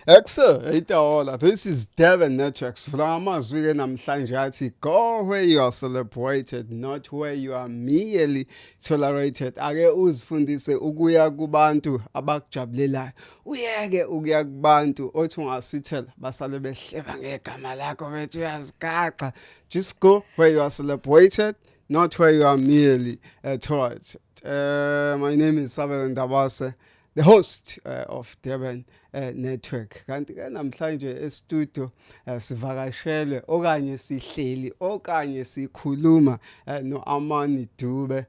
Exo, itaola. This is Devon Networks. Flamas we namhlanje go where you are celebrated, not where you are merely tolerated. Ake uzifundise ukuya kubantu abakujabulelayo. Uyeke ukuya kubantu othi ungasithela basale behleba ngegama lakho bethi uyazigaqa. Just go where you are celebrated, not where you are merely tolerated. My name is Sabel Ndabase, the host of Devon Network. Kanti ke namhlanje e-studio sivakashele okanye sihleli okanye sikhuluma no-Amani Dube,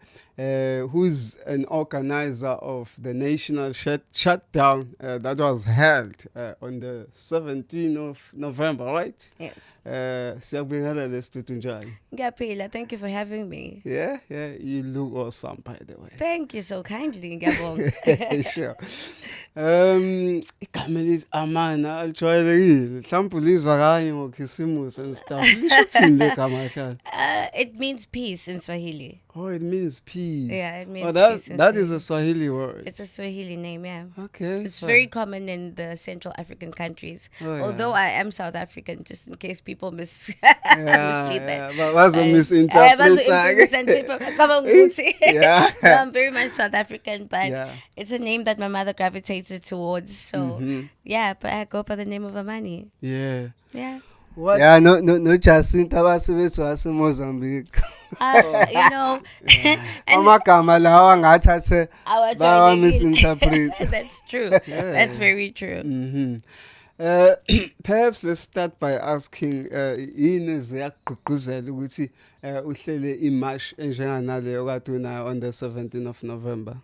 who's an organizer of the national shutdown that was held on the 17th of November, right? Yes. Siyakubingelela le-studio njani? Ngiyapila, thank you for having me. Yeah, you look awesome, by the way. Thank you so kindly, ngiyabonga. Sure. Igama lithi Amana alijwayelekile. Mhlawumbe ulizwa kanye ngokhisimusi and stuff. Lisho thini le gama hlala? It means peace in Swahili. Oh, it means peace. Yeah, it means that, peace in that is Swahili. a Swahili word. It's a Swahili name, yeah. Okay. It's fine. very common in the Central African countries. Oh, yeah. Although I am South African, just in case people mislead Yeah, that. but misinterpret. Yeah. No, I'm very much South African, but Yeah. it's a name that my mother gravitated towards. So, yeah, but I go by the name of Amani. Yeah. Yeah. What? Yeah, no Jacinta basebethu waseMozambique. You know, and Amagama lawa ngathathe our bawa Chinese- misinterpret. That's true. That's very true. Perhaps let's start by asking yini ziyakugqugquzela ukuthi uhlele imarch enjenganaleyo kade unayo on the 17th of November.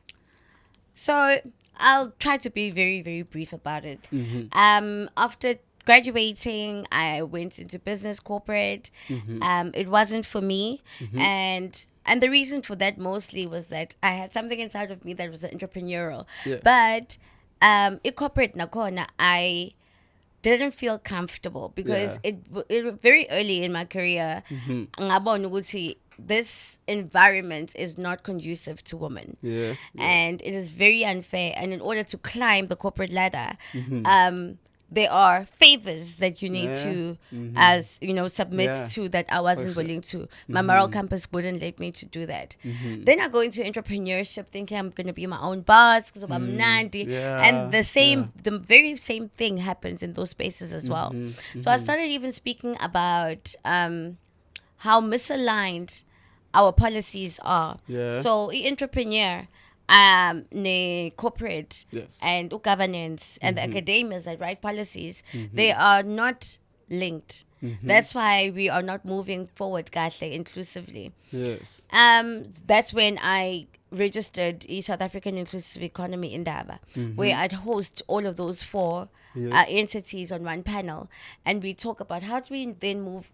So I'll try to be very, very brief about it. After graduating, I went into business corporate. It wasn't for me, and the reason for that mostly was that I had something inside of me that was entrepreneurial. Yeah. But in corporate nakona, I didn't feel comfortable because it very early in my career, ngabona ukuthi this environment is not conducive to women. Yeah. And it is very unfair. And in order to climb the corporate ladder, there are favors that you need to, as you know, submit Yeah. to that I wasn't sure. willing to. My moral compass wouldn't let me to do that. Then I go into entrepreneurship, thinking I'm going to be my own boss because I'm Nandi, Yeah. and the very same thing happens in those spaces as well. So I started even speaking about how misaligned our policies are. Yeah. So, entrepreneur, ne corporate, Yes. and governance and the academias that write policies, they are not linked. That's why we are not moving forward kahle inclusively. Yes. That's when I registered the South African Inclusive Economy Indaba, where I'd host all of those four Yes. entities on one panel, and we talk about how do we then move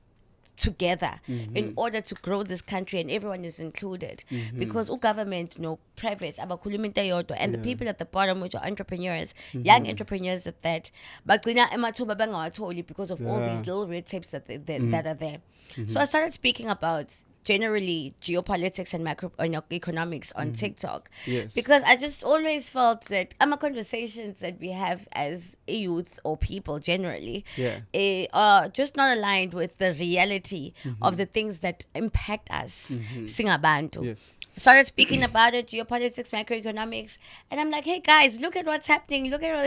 together in order to grow this country, and everyone is included, because government, private, abakhuluma into eyodwa, and the people at the bottom, which are entrepreneurs, young entrepreneurs at that, bagcina amathuba bangawatholi because of all Yeah. these little red tapes that that are there. So I started speaking about generally geopolitics and macroeconomics on TikTok. Yes. Because I just always felt that conversations that we have as a youth or people generally are just not aligned with the reality of the things that impact us, singabantu. Yes. Started speaking about it, geopolitics, macroeconomics, and I'm like, hey guys, look at what's happening. Look at,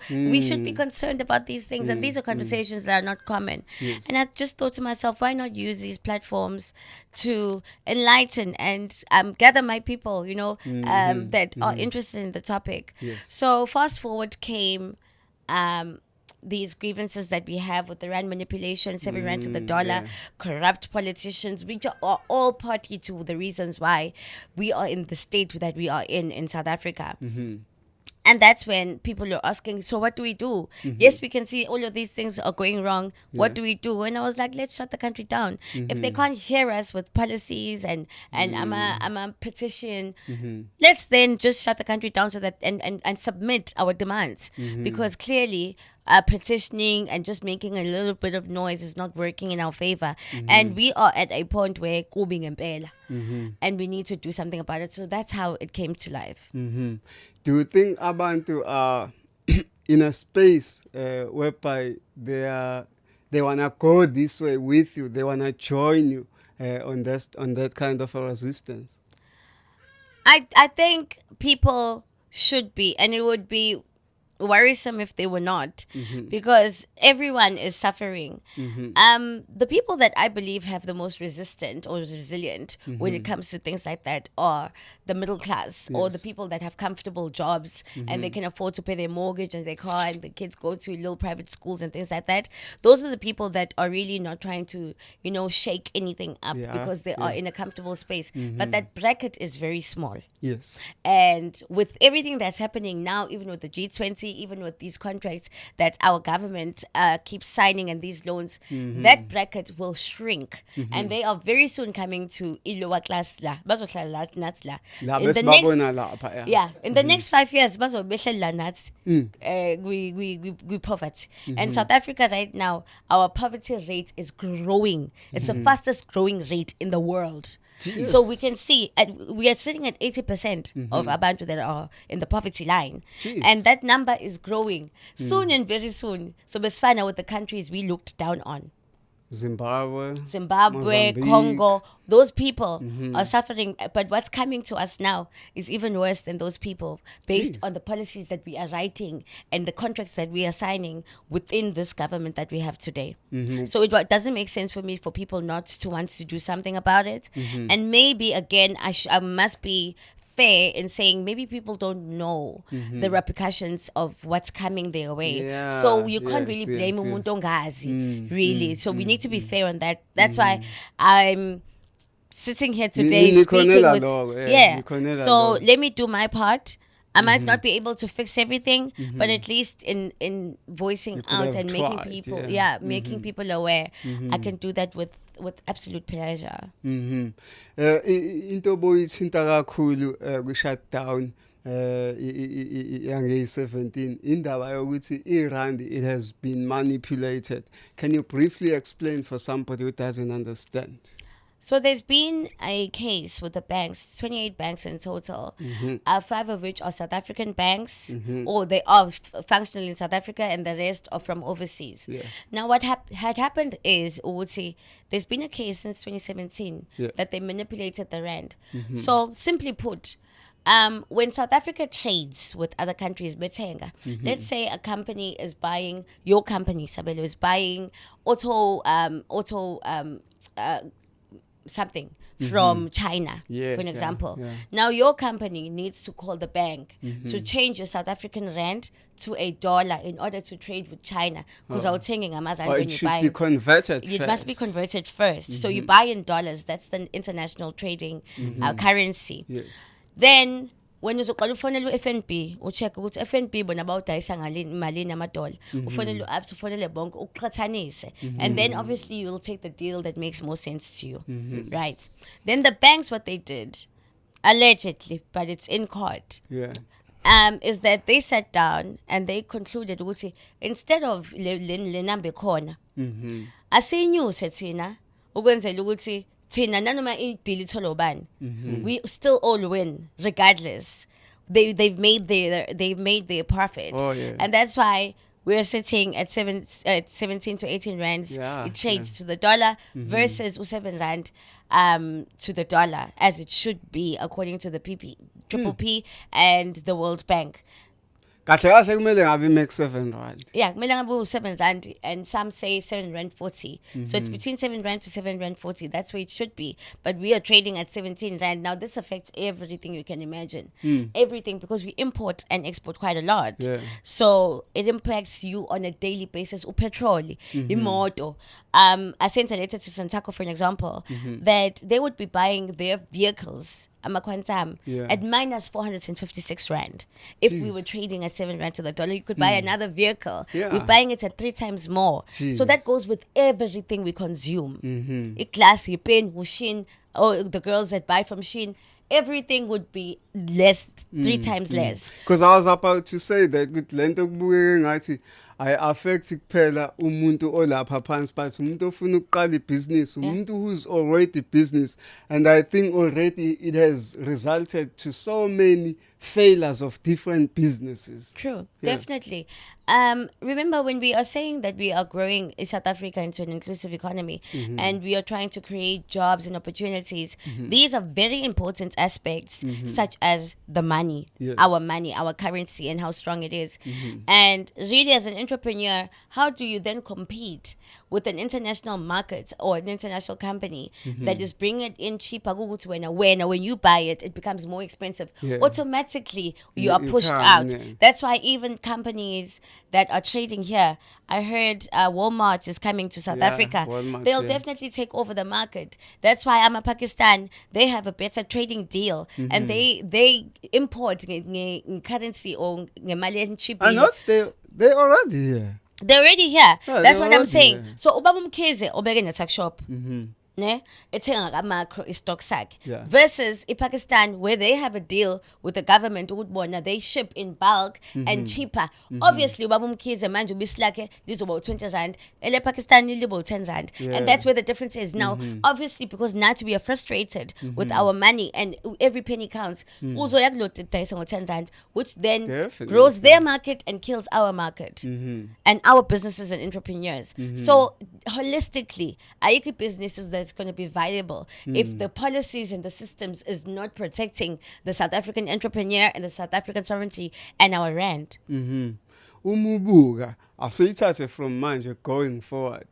we should be concerned about these things, and these are conversations that are not common. Yes. And I just thought to myself, why not use these platforms to enlighten and gather my people, that are interested in the topic. Yes. So fast forward came these grievances that we have with the rand manipulation, 7 rand to the dollar, corrupt politicians, which are all party to the reasons why we are in the state that we are in South Africa. And that's when people are asking, so what do we do? Yes, we can see all of these things are going wrong. What do we do? And I was like, let's shut the country down. If they can't hear us with policies and I'm a petition, let's then just shut the country down so that and submit our demands. Because clearly petitioning and just making a little bit of noise is not working in our favor. And we are at a point where kubing impela. And we need to do something about it. So that's how it came to life. Do you think abantu are in a space whereby they wanna go this way with you, they wanna join you on that kind of a resistance. I think people should be, and it would be worrisome if they were not, because everyone is suffering. The people that I believe have the most resistant or resilient when it comes to things like that are the middle class, or the people that have comfortable jobs and they can afford to pay their mortgage and their car, and the kids go to little private schools and things like that. Those are the people that are really not trying to, shake anything up, Yeah, because they are in a comfortable space. But that bracket is very small. Yes. And with everything that's happening now, even with the G20, even with these contracts that our government keeps signing and these loans, that bracket will shrink. And they are very soon coming to lower class la. Bazohlala la nathi la. La In the besibabona lapha, yeah, in the next 5 years, bazobehlela nathi we poverty. And South Africa right now, our poverty rate is growing. It's the fastest growing rate in the world. Jeez. So we can see, we are sitting at 80% of Abantu that are in the poverty line. Jeez. And that number is growing soon and very soon. So Besfana with the countries we looked down on. Zimbabwe, Zimbabwe, Mozambique. Congo, those people are suffering. But what's coming to us now is even worse than those people, based Jeez. on the policies that we are writing and the contracts that we are signing within this government that we have today. So it doesn't make sense for me for people not to want to do something about it. And maybe, again, I must be fair in saying maybe people don't know the repercussions of what's coming their way. Yeah, So you can't yes, really blame yes, umuntu yes. ongazi, really. So we need to be fair on that. That's why I'm sitting here today speaking nikhonela with lokho, yeah. nikhonela So lokho. let me do my part. I might not be able to fix everything, but at least in voicing could out have and making tried, people, yeah. making people aware, I can do that with absolute pleasure. Into boyithinta kakhulu ku shutdown yange 17 indaba yokuthi irand it has been manipulated. Can you briefly explain for somebody who doesn't understand? So there's been a case with the banks, 28 banks in total, 5 of which are South African banks, or they are functional in South Africa, and the rest are from overseas. Yeah. Now, what had happened is, there's been a case since 2017 Yeah. that they manipulated the rand. So simply put, when South Africa trades with other countries, Betenga, let's say a company is buying, your company, Sabelo, is buying something from China, Yeah, for an yeah, example. yeah. Now your company needs to call the bank to change your South African rand to $1 in order to trade with China, because I was thinking I'm rand Or when it you should buy. be converted It first. must be converted first. So you buy in dollars. That's the international trading currency. Yes. Then when uzoqala ufonela u-FNB ucheck ukuthi FNB bona bawudayisa malini amadola, ufonele u-absa, ufonele bonke uqhathanise, and then obviously you will take the deal that makes more sense to you, right? Then the banks, what they did, allegedly, but it's in court, Yeah. is that they sat down and they concluded ukuthi instead of le number khona, asiyinyuse thina ukwenzela ukuthi thina nanoma i-deal itholwa ubani, we still all win regardless. They've made their profit. Oh, yeah. And that's why we're sitting at 17 to 18 rands. Yeah, It changed to the dollar versus 7 rand to the dollar, as it should be according to the Triple P and the World Bank. Kahle kahle kumele ngabe make 7 rand. Yeah, kumele ngabe u-7 rand, and some say 7 rand 40. So it's between 7 rand to 7 rand 40. That's where it should be. But we are trading at 17 rand. Now this affects everything you can imagine. Everything, because we import and export quite a lot. Yeah. So it impacts you on a daily basis. Petrol, imoto. I sent a letter to Santaco, for an example, that they would be buying their vehicles Amakwantam Yeah. at minus 456 rand. If we were trading at 7 rand to the dollar, you could buy another vehicle. Yeah. We're buying it at 3 times more. So that Jeez. goes with everything we consume. Class, pen, Shin, or the girls that buy from Shin, everything would be less, 3 times less. Because I was about to say that good lento kubukeke ngathi ayi-affect kuphela umuntu olapha phansi but umuntu ofuna ukuqala ibhizinisi umuntu who's already business, and I think already it has resulted to so many failures of different businesses. True, Yeah. definitely. Remember when we are saying that we are growing South Africa into an inclusive economy and we are trying to create jobs and opportunities, these are very important aspects, such as the money, Yes. our currency, and how strong it is. And really, as an entrepreneur, how do you then compete with an international market or an international company that is bringing it in cheaper? When you buy it, it becomes more expensive. Yeah. Automatically, you You- are you pushed can't, out. yeah. That's why even companies that are trading here, I heard Walmart is coming to South Yeah, Africa. Walmart, They'll yeah. definitely take over the market. That's why I'm a Pakistan. They have a better trading deal, and they import currency or cheap. And not they already here. They're already here. Yeah, That's they're what I'm already saying. here. So ubaba umkhize obeke ne-tuck shop. Ne? Ethenga kamakro istock sakhe. Yeah. Versus Pakistan, where they have a deal with the government ukubona they ship in bulk and cheaper. Obviously ubaba umkhize manje ubisilakhe lizoba 20 rand, ele Pakistan libo 10 rand. Yeah. And that's where the difference is now. Obviously because not we are frustrated with our money and every penny counts. Uzoya kulothe dayisa ngo 10 rand, which then Definitely. grows their market and kills our market and our businesses and entrepreneurs. So holistically, ayikho businesses that's going to be viable if the policies and the systems is not protecting the South African entrepreneur and the South African sovereignty and our rand. Umubuka asiyithathe from manje going forward.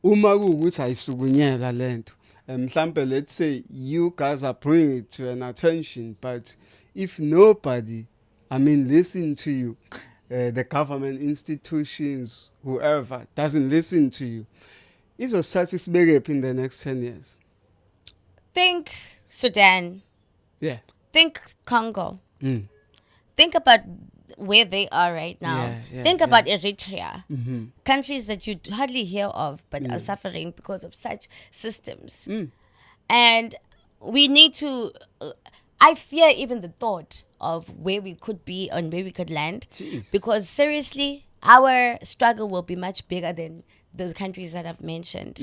Uma kuukuthi ayisukunyela lento, mhlambe let's say you guys are bringing it to an attention, but if nobody, I mean, listen to you, the government institutions, whoever doesn't listen to you, izosatha isibekephi in the next 10 years. Think Sudan, Yeah. think Congo, Mm. think about where they are right now. Yeah, Think yeah. about Eritrea, countries that you hardly hear of but are suffering because of such systems. And we need to, I fear even the thought of where we could be and where we could land. Jeez. Because seriously, our struggle will be much bigger than the countries that I've mentioned.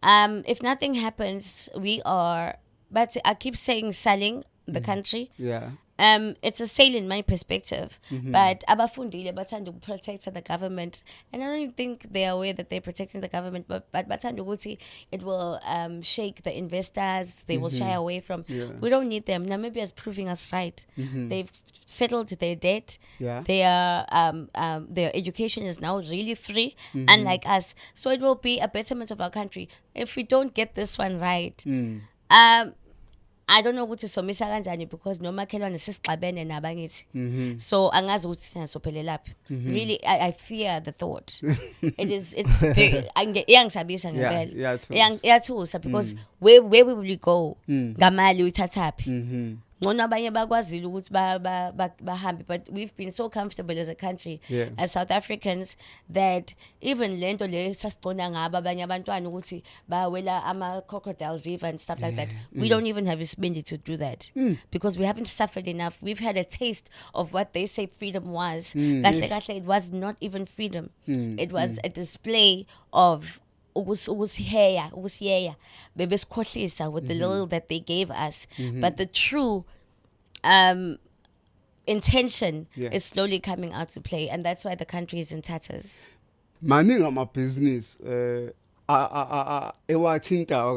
If nothing happens, we are, but I keep saying selling the country. Yeah. It's a sale in my perspective, but abafundile bathanda to protect the government, and I don't even think they are aware that they're protecting the government. But bathanda ukuthi it will shake the investors. They will shy away from. Yeah. We don't need them. Namibia is proving us right. They've settled their debt. Yeah. Their education is now really free, unlike us. So it will be a betterment of our country if we don't get this one right. I don't know ukuthi somisa kanjani because nomakhelwane sisixabene nabangithi. So angazi ukuthi thina sophelelaphi. Really I fear the thought. It's very iyangisabisa ngempela. iyathusa. Iyathusa because where will we go? Ngamali uyithathaphi? Ngcono abanye bakwazile ukuthi bahambe, but we've been so comfortable as a country, Yeah. as South Africans, that even lento le sasigcona ngabo abanye abantwana ukuthi bawela ama-crocodile river and stuff like that, we don't even have isibindi to do that because we haven't suffered enough. We've had a taste of what they say freedom was. Kahle kahle, it was not even freedom. It was a display of ukushiya bebesikhohlisa with the little that they gave us, but the true intention Yeah. is slowly coming out to play, and that's why the country is in tatters. Maningi amabhizinisi ewathintayo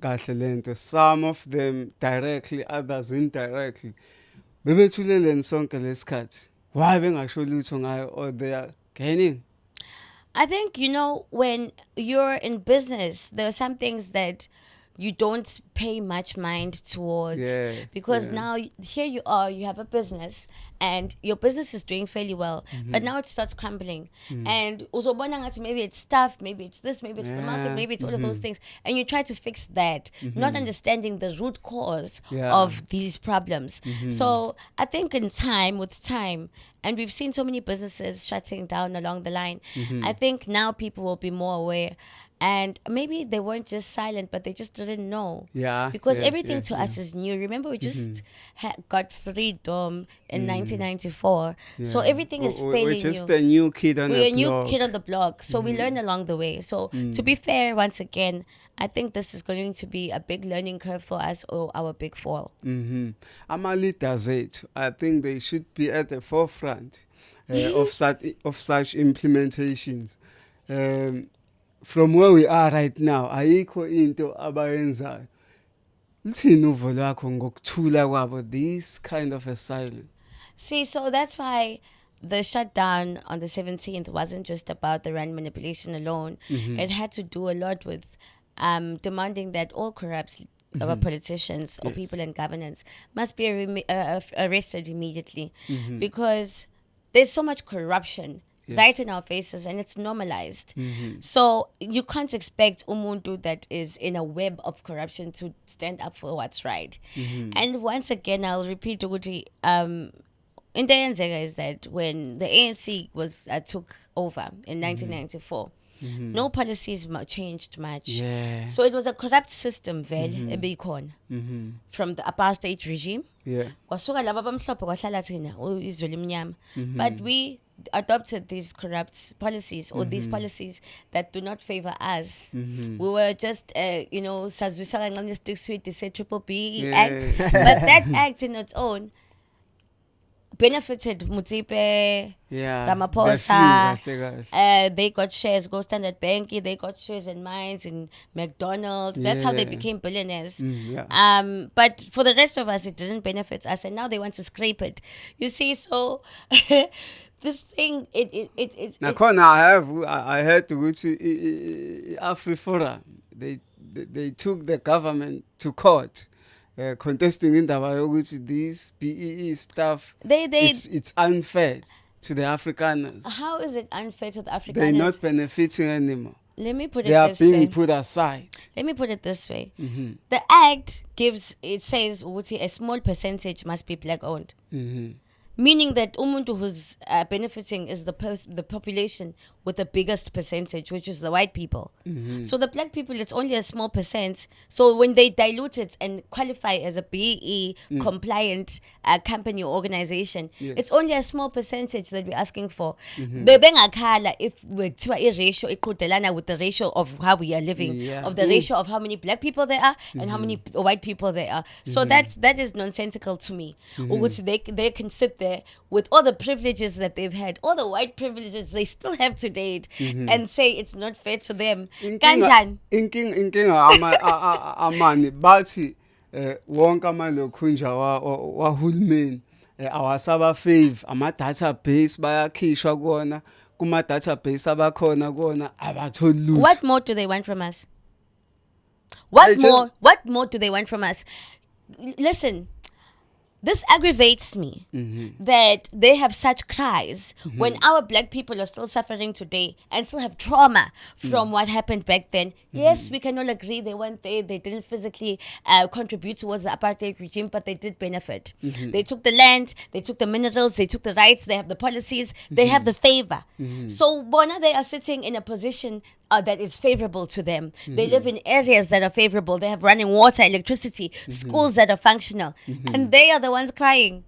kahle lento, some of them directly, others indirectly. Bebethuleleni sonke lesikhathi, why bengasho lutho ngayo, or they are gaining? I think, when you're in business, there are some things that you don't pay much mind towards, Yeah, because yeah. now here you are, you have a business and your business is doing fairly well, but now it starts crumbling, and uzobona ngathi maybe it's staff, maybe it's this, maybe it's the market, Yeah, maybe it's all of those things, and you try to fix that, not understanding the root cause Yeah. of these problems. So I think with time, and we've seen so many businesses shutting down along the line, I think now people will be more aware. And maybe they weren't just silent, but they just didn't know. Yeah, Because yeah, everything yeah, to yeah. us is new. Remember, we just got freedom in 1994. So everything is We're fairly just new. a new kid on We're the a new block. kid on the block. So we learn along the way. So to be fair, once again, I think this is going to be a big learning curve for us, or our big fall. Ama-leaders ethu, I think they should be at the forefront of such implementations. From where we are right now, ayikho into abayenzayo. Lithini uvo lwakho ngokuthula kwabo this kind of a silence? See, so that's why the shutdown on the 17th wasn't just about the rand manipulation alone. It had to do a lot with demanding that all corrupt politicians or people in governance must be arrested immediately, because there's so much corruption right in our faces, and it's normalized. So you can't expect umuntu that is in a web of corruption to stand up for what's right. And once again, I'll repeat, ukuthi, in the end is that when the ANC was took over in 1994, no policies changed much. Yeah. So it was a corrupt system, ebikhona, from the apartheid regime. Yeah. Kwasuka laba abamhlophe kwahlala thina izwe limnyama. But we adopted these corrupt policies, or these policies that do not favor us. We were just, sazwisa kancane stick sweet, they say Triple B Act. But that act in its own benefited Mutipe, Yeah. Ramaphosa. Kahle, kahle. They got shares, Go Standard Bank, they got shares in mines, in McDonald's. That's how they Yeah. became billionaires. Yeah. But for the rest of us, it didn't benefit us, and now they want to scrape it. You see, so this thing, it Nakhona I heard ukuthi AfriForum they took the government to court contesting indaba yokuthi this BEE stuff they it's unfair to the Afrikaners. how is it unfair to the Afrikaners? They're not benefiting anymore. Let me put it They are this way. being put aside. Let me put it this way. The act says ukuthi a small percentage must be black owned. Meaning that umuntu who's benefiting is the population with the biggest percentage, which is the white people. So the black people, it's only a small percent. So when they dilute it and qualify as a BE compliant company or organization, it's only a small percentage that we're asking for. Bebengakhala if kuthiwa ratio iqhudelana with the ratio of how we are living, of the ratio of how many black people there are and how many white people there are. So that is nonsensical to me. Ukuthi they can sit there with all the privileges that they've had, all the white privileges they still have to date, and say it's not fair to them. Kanjani? Inkinga amani bathi wonke amalokhunja wahulumeni awasaba fave ama database bayakhishwa kuona kuma database abakhona kuona abatholi lutho. What more do they want from us? They just- What more do they want from us? Listen, this aggravates me that they have such cries when our black people are still suffering today and still have trauma from what happened back then. Yes, we can all agree they weren't there. They didn't physically contribute towards the apartheid regime, but they did benefit. They took the land, they took the minerals, they took the rights, they have the policies, they have the favor. So Bona, they are sitting in a position that is favorable to them. They live in areas that are favorable. They have running water, electricity, schools that are functional. And they are the ones crying.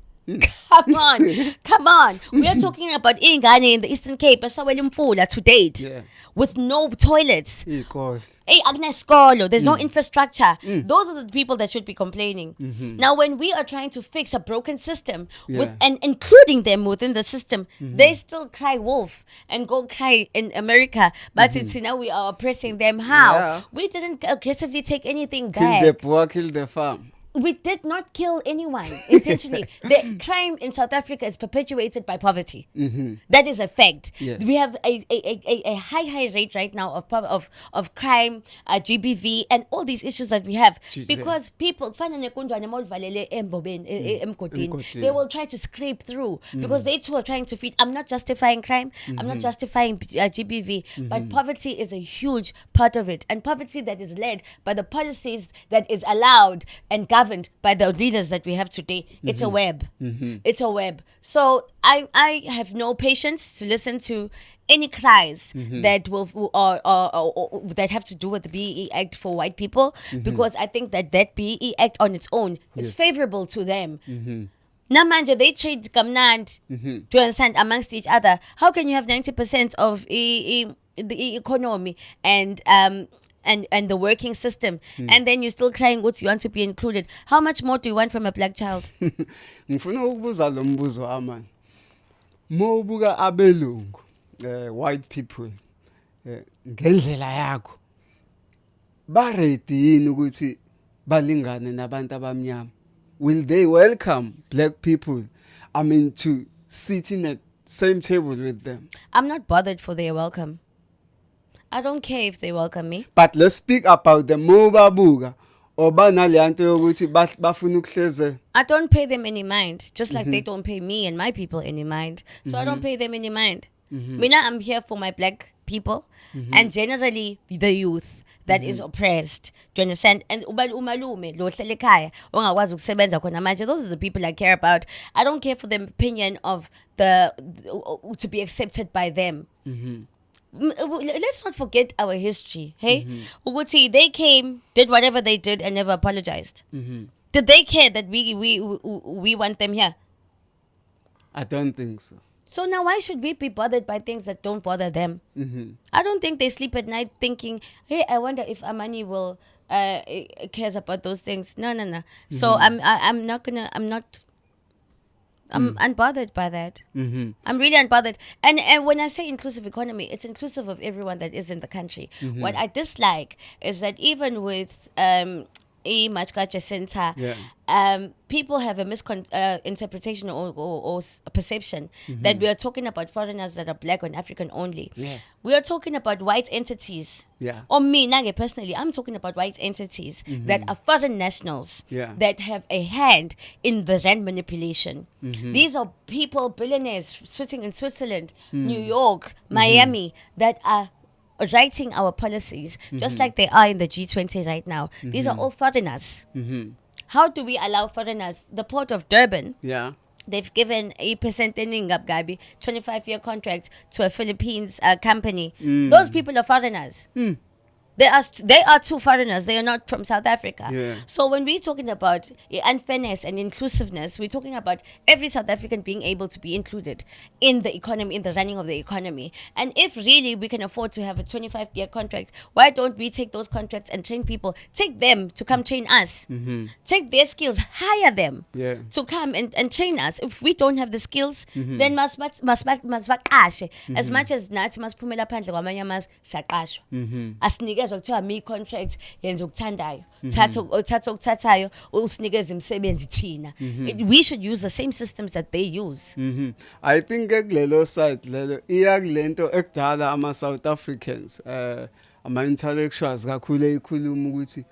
Come on. We are talking about Ingane in the Eastern Cape, to date, Yeah. with no toilets. Iy'kole. Hey, Agnes there's no infrastructure. Those are the people that should be complaining. Now, when we are trying to fix a broken system with Yeah. and including them within the system, they still cry wolf and go cry in America. But it's now we are oppressing them. How? Yeah. We didn't aggressively take anything Kill back. the poor, kill the farm. We did not kill anyone intentionally. The crime in South Africa is perpetuated by poverty. That is a fact. Yes. We have a high rate right now of crime, GBV, and all these issues that we have because people Emgodini. they will try to scrape through because they too are trying to feed. I'm not justifying crime. I'm not justifying GBV, but poverty is a huge part of it, and poverty that is led by the policies that is allowed and governed by the leaders that we have today. It's a web. It's a web. So I have no patience to listen to any cries that will or that have to do with the BEE Act for white people, because I think that BEE Act on its own is favorable to them. Namanje, they trade kamnand to understand amongst each other. How can you have 90% of the economy and the working system, and then you're still crying what you want to be included? How much more do you want from a black child? Ngifuna ukubuza lo mbuzo amani. Mawubuka abelungu, white people, ngendlela yakho, ba ready yini ukuthi balingane nabantu abamnyama? Will they welcome black people, to sit in a same table with them? I'm not bothered for their welcome. I don't care if they welcome me. But let's speak about the Mobabuga. Oba nalianto yokuthi bafuna ukuhleze. I don't pay them any mind, just like they don't pay me and my people any mind. So I don't pay them any mind. Mina, I'm here for my black people and generally the youth that is oppressed. Do you understand? And umalume lo hlele ekhaya ongakwazi ukusebenza khona manje, those are the people I care about. I don't care for the opinion of the to be accepted by them. Let's not forget our history. Hey, Uguti, they came, did whatever they did, and never apologized. Did they care that we want them here? I don't think so. So now why should we be bothered by things that don't bother them? I don't think they sleep at night thinking, hey, I wonder if Amani will cares about those things. No. So I'm unbothered by that. I'm really unbothered. And when I say inclusive economy, it's inclusive of everyone that is in the country. What I dislike is that even with Machkacha Center, people have a misinterpretation or a perception that we are talking about foreigners that are black and African only. We are talking about white entities. Or me, Nage, personally, I'm talking about white entities that are foreign nationals that have a hand in the rand manipulation. These are people, billionaires sitting in Switzerland, New York, Miami, that are writing our policies, just like they are in the G20 right now. These are all foreigners. How do we allow foreigners? The port of Durban, they've given a percentage of Gabi 25-year contract to a Philippines company. Those people are foreigners. They are two foreigners. They are not from South Africa. So when we're talking about unfairness and inclusiveness, we're talking about every South African being able to be included in the economy, in the running of the economy. And if really we can afford to have a 25-year contract, why don't we take those contracts and train people? Take them to come train us. Take their skills, hire them to come and train us. If we don't have the skills, then must as much as nathi masiphumela phandle kwamanye amazwe siyaqashwa. Asinikeze okuthiwa me contract yenza okuthandayo, thatha okuthathayo usinikeze imisebenzi thina. We should use the same systems that they use. I think kulelo side lelo iyakulento ekudala ama South Africans ama intellectuals kakhulu eyikhuluma ukuthi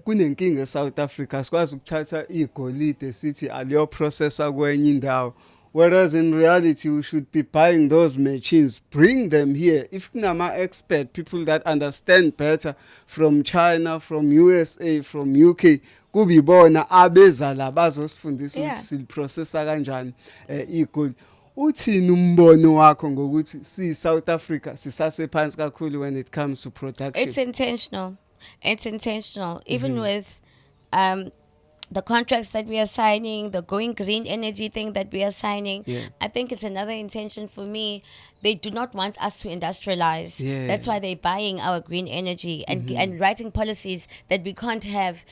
kunenkinga eSouth Africa, sikwazi ukuthatha igolide sithi aliyo processor kwenye indawo. Whereas in reality, we should be buying those machines, bring them here. If nama expert, people that understand better from China, from USA, from UK, kubibona abeza la bazosifundisa ukuthi silprocessa kanjani igold. Uthini umbono wakho ngokuthi si South Africa sisase phansi kakhulu when it comes to production? It's intentional. Even with the contracts that we are signing, the going green energy thing that we are signing, I think it's another intention for me. They do not want us to industrialize. That's why they're buying our green energy and writing policies that we can't have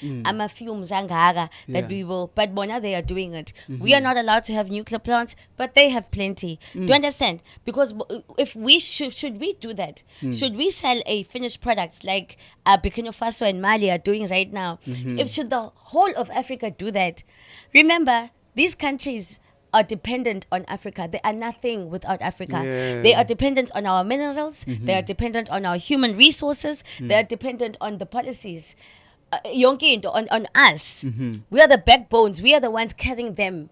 fumes that we will. But Bona, they are doing it. We are not allowed to have nuclear plants, but they have plenty. Do you understand? Because if we should we do that? Should we sell a finished products like Burkina Faso and Mali are doing right now? Should the whole of Africa do that? Remember, these countries are dependent on Africa. They are nothing without Africa. They are dependent on our minerals. They are dependent on our human resources. They are dependent on the policies. yonke into on us. We are the backbones. We are the ones carrying them.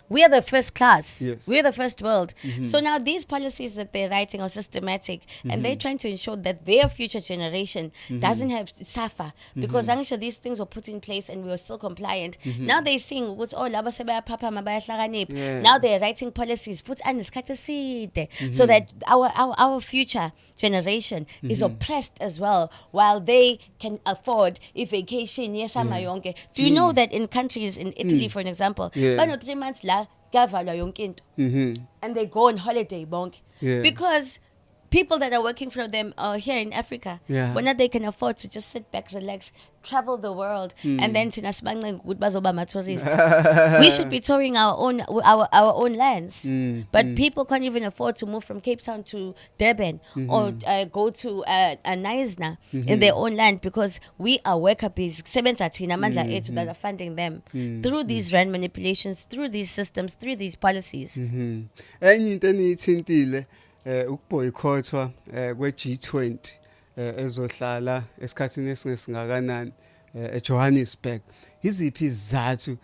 We are the first class. Yes. We are the first world. So now these policies that they're writing are systematic, and they're trying to ensure that their future generation doesn't have to suffer, because I'm sure these things were put in place and we were still compliant. Now they're seeing ukuthi, oh laba sebayaphaphama bayahlakanipha. Yeah. Now they're writing policies futhi anesikhathi eside, so that our future generation is oppressed as well, while they can afford a vacation yesama yonke. Do you know that in countries, in Italy for an example, Yeah. bano 3 months la kavalwa yonke into, and they go on holiday bonke, Yeah. because people that are working for them are here in Africa. Yeah. When they can afford to just sit back, relax, travel the world, and then thina sibancenga ukuthi bazoba ama-tourist. We should be touring our own lands. But people can't even afford to move from Cape Town to Durban, or go to Naisna in their own land, because we are worker bees kusebenza thina amandla ethu that are funding them through these rand manipulations, through these systems, through these policies. Enye into eniyithintile ukuboycottwa kwe-G20 ezohlala esikhathini esingakanani eJohannesburg. Iziphi izathu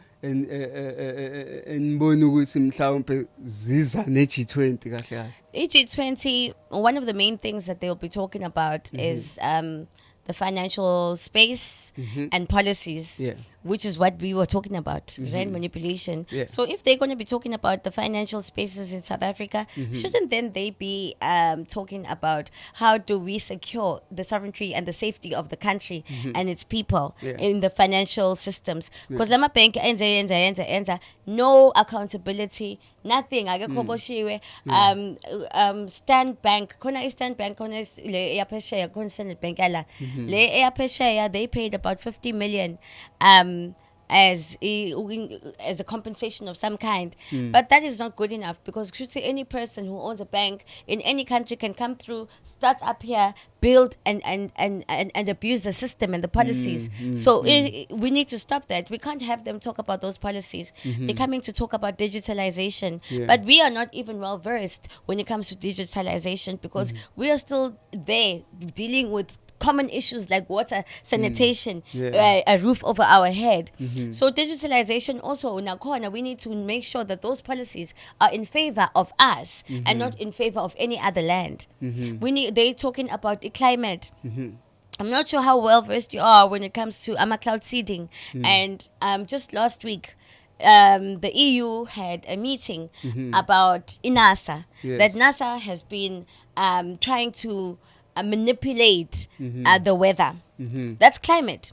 enibona ukuthi mhlawumbe ziza ne-G20 kahle kahle? G20, one of the main things that they'll be talking about is the financial space and policies, Yeah. which is what we were talking about, rand manipulation. Yeah. So if they're going to be talking about the financial spaces in South Africa, shouldn't then they be talking about how do we secure the sovereignty and the safety of the country and its people Yeah. in the financial systems? Because lama bank enza no accountability, nothing. Akekho boshiwe. Stand Bank, khona Eastern Bank, khona le eyaphesheya, khona Standard Bank ala. Le eyaphesheya, they paid about 50 million as a compensation of some kind. But that is not good enough, because should say any person who owns a bank in any country can come through, start up here, build and abuse the system and the policies. So we need to stop that. We can't have them talk about those policies. They're coming to talk about digitalization, but we are not even well versed when it comes to digitalization, because we are still there dealing with common issues like water, sanitation, a roof over our head. So digitalization also, nakhona, we need to make sure that those policies are in favor of us and not in favor of any other land. They're talking about the climate. I'm not sure how well versed you are when it comes to cloud seeding. And just last week, the EU had a meeting about NASA, that NASA has been trying to manipulate the weather. That's climate.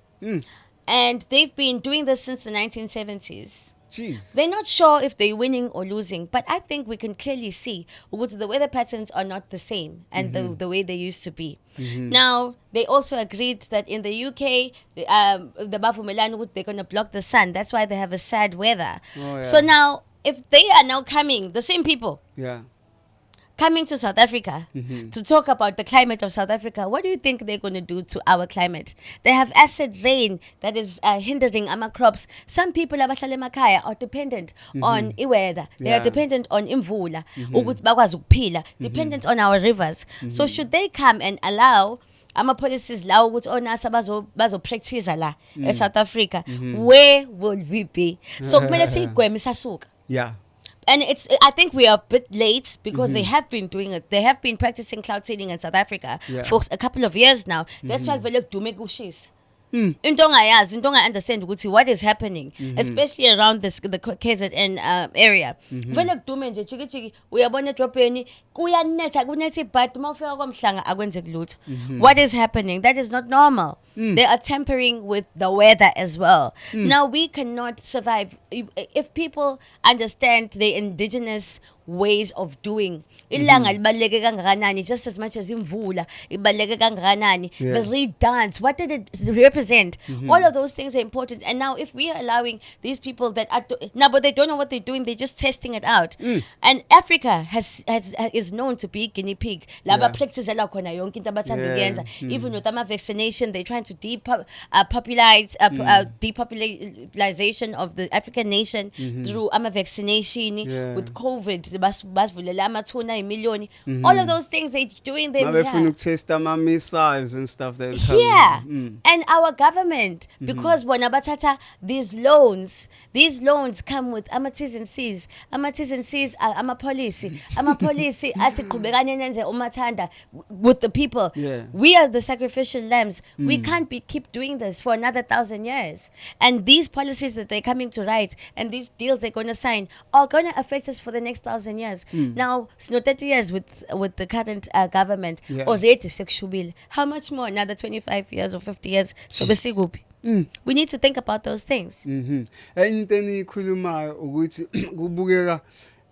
And they've been doing this since the 1970s. Jeez. They're not sure if they're winning or losing, but I think we can clearly see the weather patterns are not the same and the way they used to be. Now, they also agreed that in the UK, the Bavumelano, they're going to block the sun. That's why they have a sad weather. Oh, yeah. So now, if they are now coming, the same people, Yeah. coming to South Africa to talk about the climate of South Africa, what do you think they're going to do to our climate? They have acid rain that is hindering our crops. Some people abahlala emakhaya are dependent on weather. They are Yeah. dependent on imvula, ukuthi bakwazi ukuphila, dependent on our rivers. So should they come and allow ama-policies lawo ukuthi onasa bazo-practice la eSouth Africa, where will we be? So kumele siyigweme sasuka. Yeah. And I think we are a bit late, because they have been doing it. They have been practicing cloud seeding in South Africa for a couple of years now. That's why vele kudume kushisa. Into ongayazi, into onga-understand ukuthi what is happening, especially around the KZN area. Vele kudume nje chiki uyabona edrobheni kuyanetha but mawufika kwamhlanga akwenzeki lutho. What is happening? That is not normal. They are tampering with the weather as well. Now we cannot survive if people understand the indigenous ways of doing. Ilanga libaluleke kangakanani, just as much as imvula ibaluleke kangakanani. The reed dance, what did it represent? All of those things are important. And now if we are allowing these people that are but they don't know what they're doing, they're just testing it out. And Africa is known to be guinea pig. Laba practice la khona yonke into abathanda ukuyenza. Even with vaccination, they're trying to depopulation of the African nation through vaccination. With COVID, basivulela amathuna ayimiliyoni. All of those things they doing them Mabefuna here. ukutest ama-missiles and stuff that come. Yeah, and our government, because bona bathatha these loans come with ama-T's and C's. Ama-T's and C's are ama-policy. Ama-policy athi qhubekani nenze umathanda with the people. Yeah. We are the sacrificial lambs. We can't keep doing this for another 1,000 years. And these policies that they're coming to write and these deals they're going to sign are going to affect us for the next 1,000 years. Now, it's not 30 years with the current government. Yeah. Already sexual. How much more? Another 25 years or 50 years? So we need to think about those things. Enye into eniyikhulumayo ukuthi kubukeka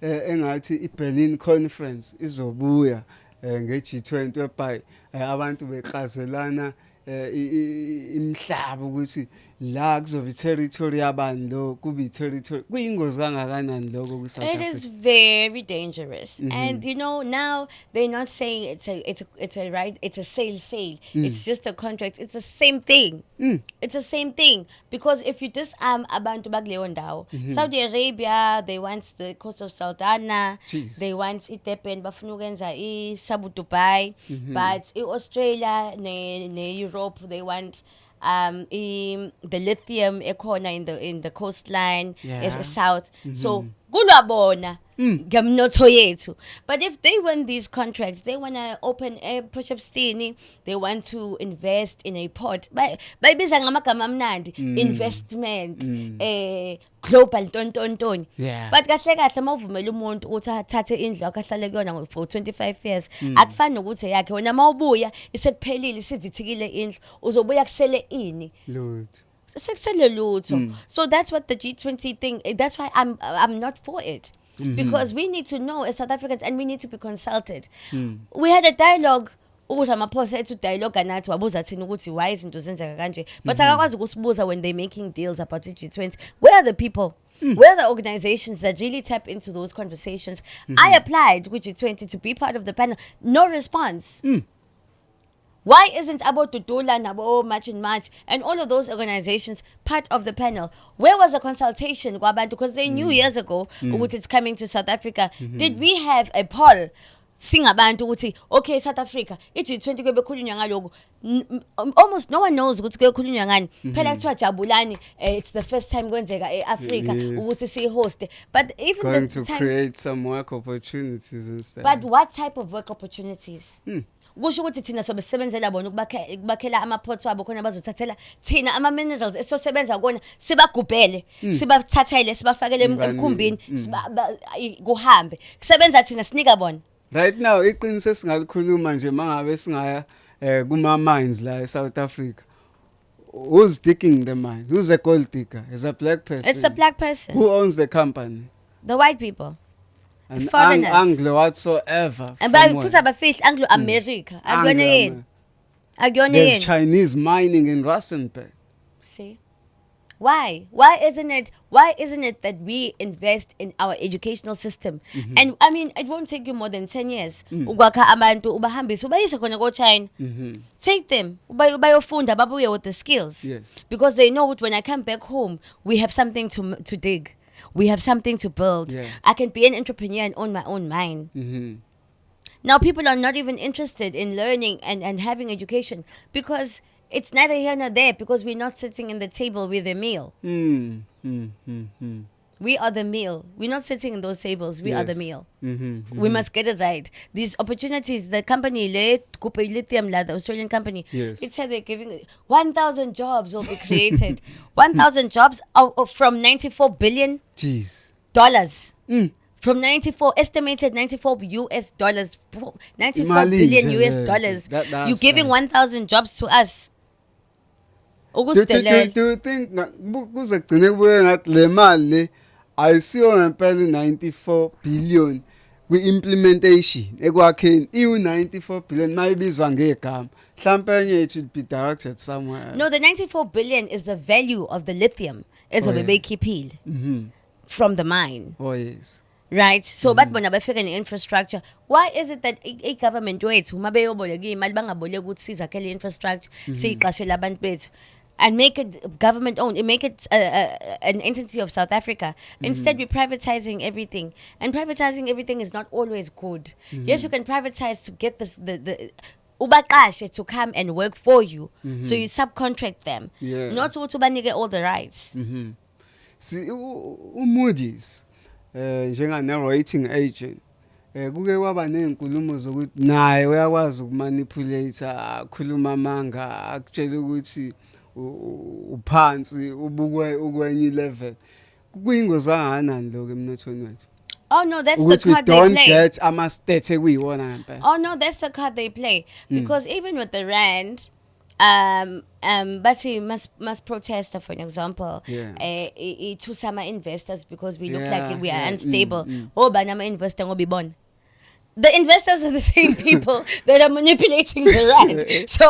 engathi iBerlin conference izobuya ngeG20 whereby abantu beqhazelana imhlaba ukuthi la kuzoba territory yabani lo kubi territory kuyingozi kangakanani lokho ku South It Africa. is very dangerous, and now they're not saying it's a right. It's a sale. It's just a contract. It's the same thing. It's the same thing because if you disarm abantu bakuleyo ndawo, Saudi Arabia they want the coast of Saldanha, Jeez. they want iDurban, bafuna ukwenza iSabu Dubai, but Australia ne Europe they want the lithium ekhona in the coastline south. So kulwabona ngemnotho yethu. But if they win these contracts, they want to open a Potchefstroom, they want to invest in a port. Bayibiza ngamagama amnandi, investment, global ton. Yeah. But kahle mawuvumela umuntu ukuthi athathe indlu akahlale kuyona for 25 years, akufani nokuthi yakhe wena mawubuya isekuphelile isivithikile indlu uzobuya kusele ini. Lord. Sekusele lutho. So that's what the G20 thing, that's why I'm not for it. Because we need to know as South Africans and we need to be consulted. We had a dialogue ukuthi amaphosa ethu dialogue anathi wabuza thina ukuthi why izinto zenzeka kanje, but akakwazi ukusibuza when they're making deals about G20. Where are the people? Where are the organizations that really tap into those conversations? I applied with G20 to be part of the panel. No response. Why isn't Abo Tutula, Nabo, Match and Match, and all of those organizations part of the panel? Where was the consultation, Gwabantu? Because they knew years ago what it's coming to South Africa. Did we have a poll? Sing abantu ukuthi okay South Africa iG20 kube khulunywa ngaloko almost no one knows ukuthi kuyokhulunywa ngani phela kuthiwa jabulani it's the first time kwenzeka eAfrica ukuthi si host but even Going the to time, create some work opportunities instead. but what type of work opportunities? Kusho ukuthi thina sobe sisebenzela bona ukubakhela ama-ports wabo khona bazothathela thina ama-minerals esosebenza kona sibagubhele sibathathele sibafakele emkhumbini kuhambe kusebenza thina sinika bona. Right now iqiniso esingalikhuluma nje mangabe singaya kuma mines la eSouth Africa. Who's digging the mine? Who's a gold digger? Is a black person. It's the black person. Who owns the company? The white people. An Foreigners. Anglo whatsoever. And from futhi where? Abafihli Anglo America. Akuyona yini? Akuyona There's yini? Chinese mining in Rustenburg. See? Why? Why isn't it that we invest in our educational system? And I mean, it won't take you more than 10 years. Ukwakha abantu ubahambise ubayise khona ko China. Take them. Bayofunda babuye with the skills. Yes. Because they know that when I come back home, we have something to dig. We have something to build. Yeah. I can be an entrepreneur and own my own mine. Now people are not even interested in learning and having education because it's neither here nor there because we're not sitting in the table with a meal. We are the meal. We're not sitting in those tables. We are the Yes. meal. We must get it right. These opportunities, the company, Lithium, the Australian company, Yes. it said they're giving 1,000 jobs will be created. 1,000 jobs from $94 billion. Jeez. From 94, estimated $94 US, 94 Imali billion nje US leyo. dollars. That's You're giving sad. 1,000 jobs to us. Do you think kuze kugcine kubuye ngathi le mali le ayisiyo ngempela 94 billion kwi-implementation ekwakheni iu-94 billion mayibizwa ngegama mhlawumbe it should be directed somewhere else. No, the 94 billion is the value of the lithium. Ezobe yeah. beyikhipile from the mine. Oh yes. Right? So but bona bafika ne-infrastructure. Why is it that a government wethu uma beyoboleka imali bangaboleki ukuthi sizakhele infrastructure siyiqashele abantu bethu? and make it government owned and make it an entity of South Africa. Instead, we're privatizing everything, and privatizing everything is not always good. Yes, you can privatize to get the ubaqashe to come and work for you, so you subcontract them, Yeah. not ukuthi ubanike all the rights. Si uMoody's njengane rating agent kuke kwaba nezinkulumo zokuthi naye uyakwazi ukumanipulate akhuluma amanga akutshela ukuthi uphansi ubukwe ukwenye level kuyingozi kangakanani lokho emnothweni wethu Oh no, that's the ukuthi we card they don't play. get ama-stats ekuyiwona ngempela. Oh no, that's the card they play. Because even with the rand, but he must protest, for an example. Yeah. To some investors because we look Yeah, like we are yeah, unstable. Oh, but I'm an investor, ngobi bon. The investors are the same people that are manipulating the rand. So,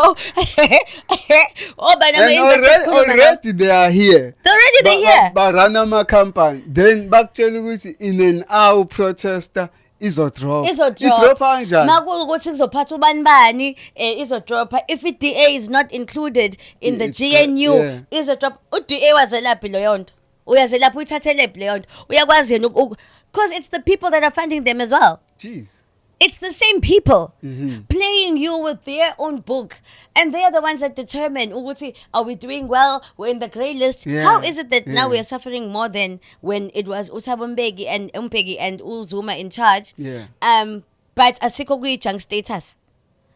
oh, but I'm And an investor. already they are here. They're here. Barana ama-company. Then bakutshela ukuthi in an hour protester izodrop. Izodrop. Idropa kanjani? Makuwukuthi kuzophatha ubani bani izodropa. If i-DA is not included in the It's GNU, yeah. izodrop. U-DA wazelaphi leyo nto? Uyazelaphi uyithathelaphi leyo nto? Uyakwazi yini because it's the people that are funding them as well. Jeez. It's the same people playing you with their own book, and they are the ones that determine ukuthi, are we doing well? We're in the grey list. Yeah, How is it that now yeah. we are suffering more than when it was Thabo Mbeki and Umpegi and Zuma in charge? Yeah. But asikho kuyi-junk status.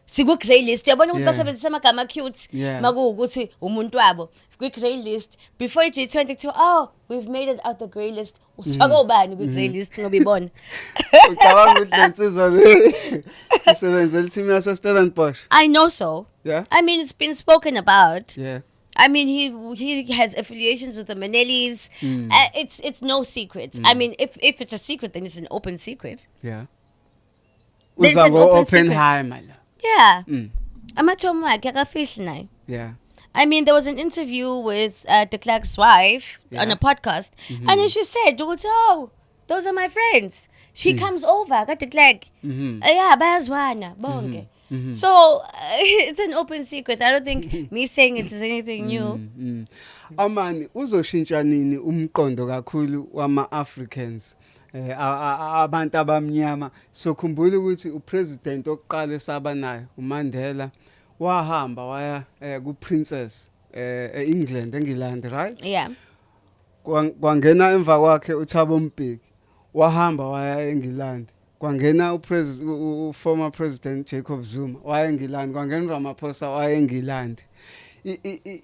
Siku grey list. Uyabona ukuthi Yeah. basebenzisa amagama cute Yeah. makuwukuthi umuntu wabo kwi-grey list before G22. Oh, we've made it out the grey list. Usifaka ubani kwi-grey list ngoba ibona. Ucabanga ukuthi lensizwa le isebenzela i-team yase-Stellenbosch. I know so. Yeah. I mean, it's been spoken about. Yeah. I mean, he has affiliations with the Manelis. It's no secret. I mean, if it's a secret, then it's an open secret. Yeah. There's an Uzabo open secret. Oppenheimer. Yeah. Amachomo akhe akafihli naye. Yeah. I mean, there was an interview with de Klerk's wife on Yeah. a podcast, and then she said, "Oh, those are my friends." She comes over, got de Klerk. Yeah, bayazwana, bonke. So it's an open secret. I don't think me saying it is anything new. Amani uzoshintsha nini umqondo kakhulu wama-Africans abantu abamnyama sokhumbula ukuthi upresident oqala esaba nayo uMandela wahamba waya kuprincess eEngland eNgilandi right Yeah. kwangena emva kwakhe uThabo Mbeki wahamba waya eNgilandi kwangena former president Jacob Zuma waya eNgilandi kwangena uRamaphosa waya eNgilandi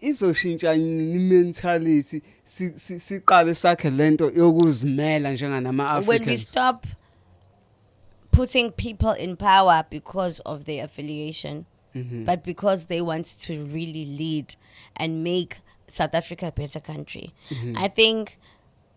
izoshintsha mentality siqale sakhe lento yokuzimela njenganama Africans. When we stop putting people in power because of their affiliation, but because they want to really lead and make South Africa a better country. I think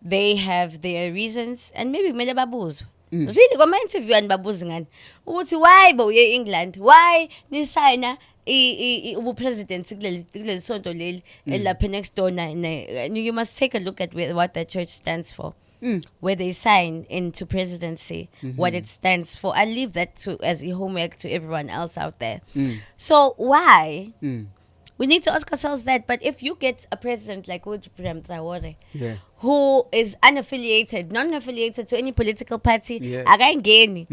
they have their reasons, and maybe kumele babuzwe. Really, go interview and babuze ngani ukuthi why bo ye England, why ni signa ubu president kuleli sonto leli elapha next door you must take a look at what that church stands for. Where they sign into presidency, what it stands for. I leave that as a homework to everyone else out there. So why? We need to ask ourselves that. But if you get a president like Prem Traore, Yeah. who is unaffiliated, non-affiliated to any political party, Yeah. akangeni,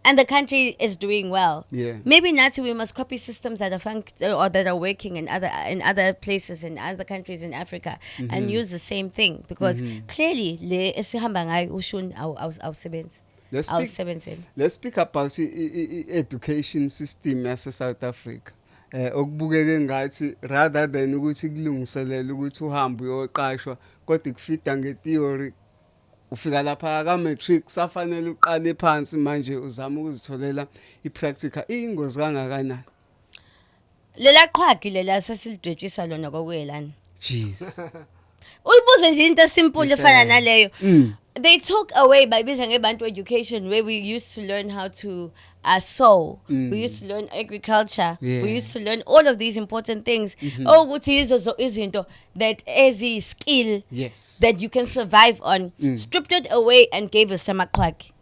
and the country is doing well. Yeah. Maybe not we must copy systems that are or that are working in other places in other countries in Africa and use the same thing because clearly le esihamba ngayo ushun awusebenzi. Let's speak about the education system yase South Africa. Okubukeke ngathi rather than ukuthi kulungiselela ukuthi uhambe uyoqashwa kodwa kufida ngetheory ufika lapha ka matric safanele uqale phansi manje uzama ukuzitholela ipractical ingozi kangakanani. Lela qhwagi lela sesilidwetshisa lona kokuyelana. Jeez. Uyibuze nje into simple efana naleyo. They took away by biza ngebantu education where we used to learn how to sow. We used to learn agriculture. Yeah. We used to learn all of these important things. Oh, ukuthi izinto that as a skill Yes. that you can survive on. Stripped it away and gave us amaqhwagi.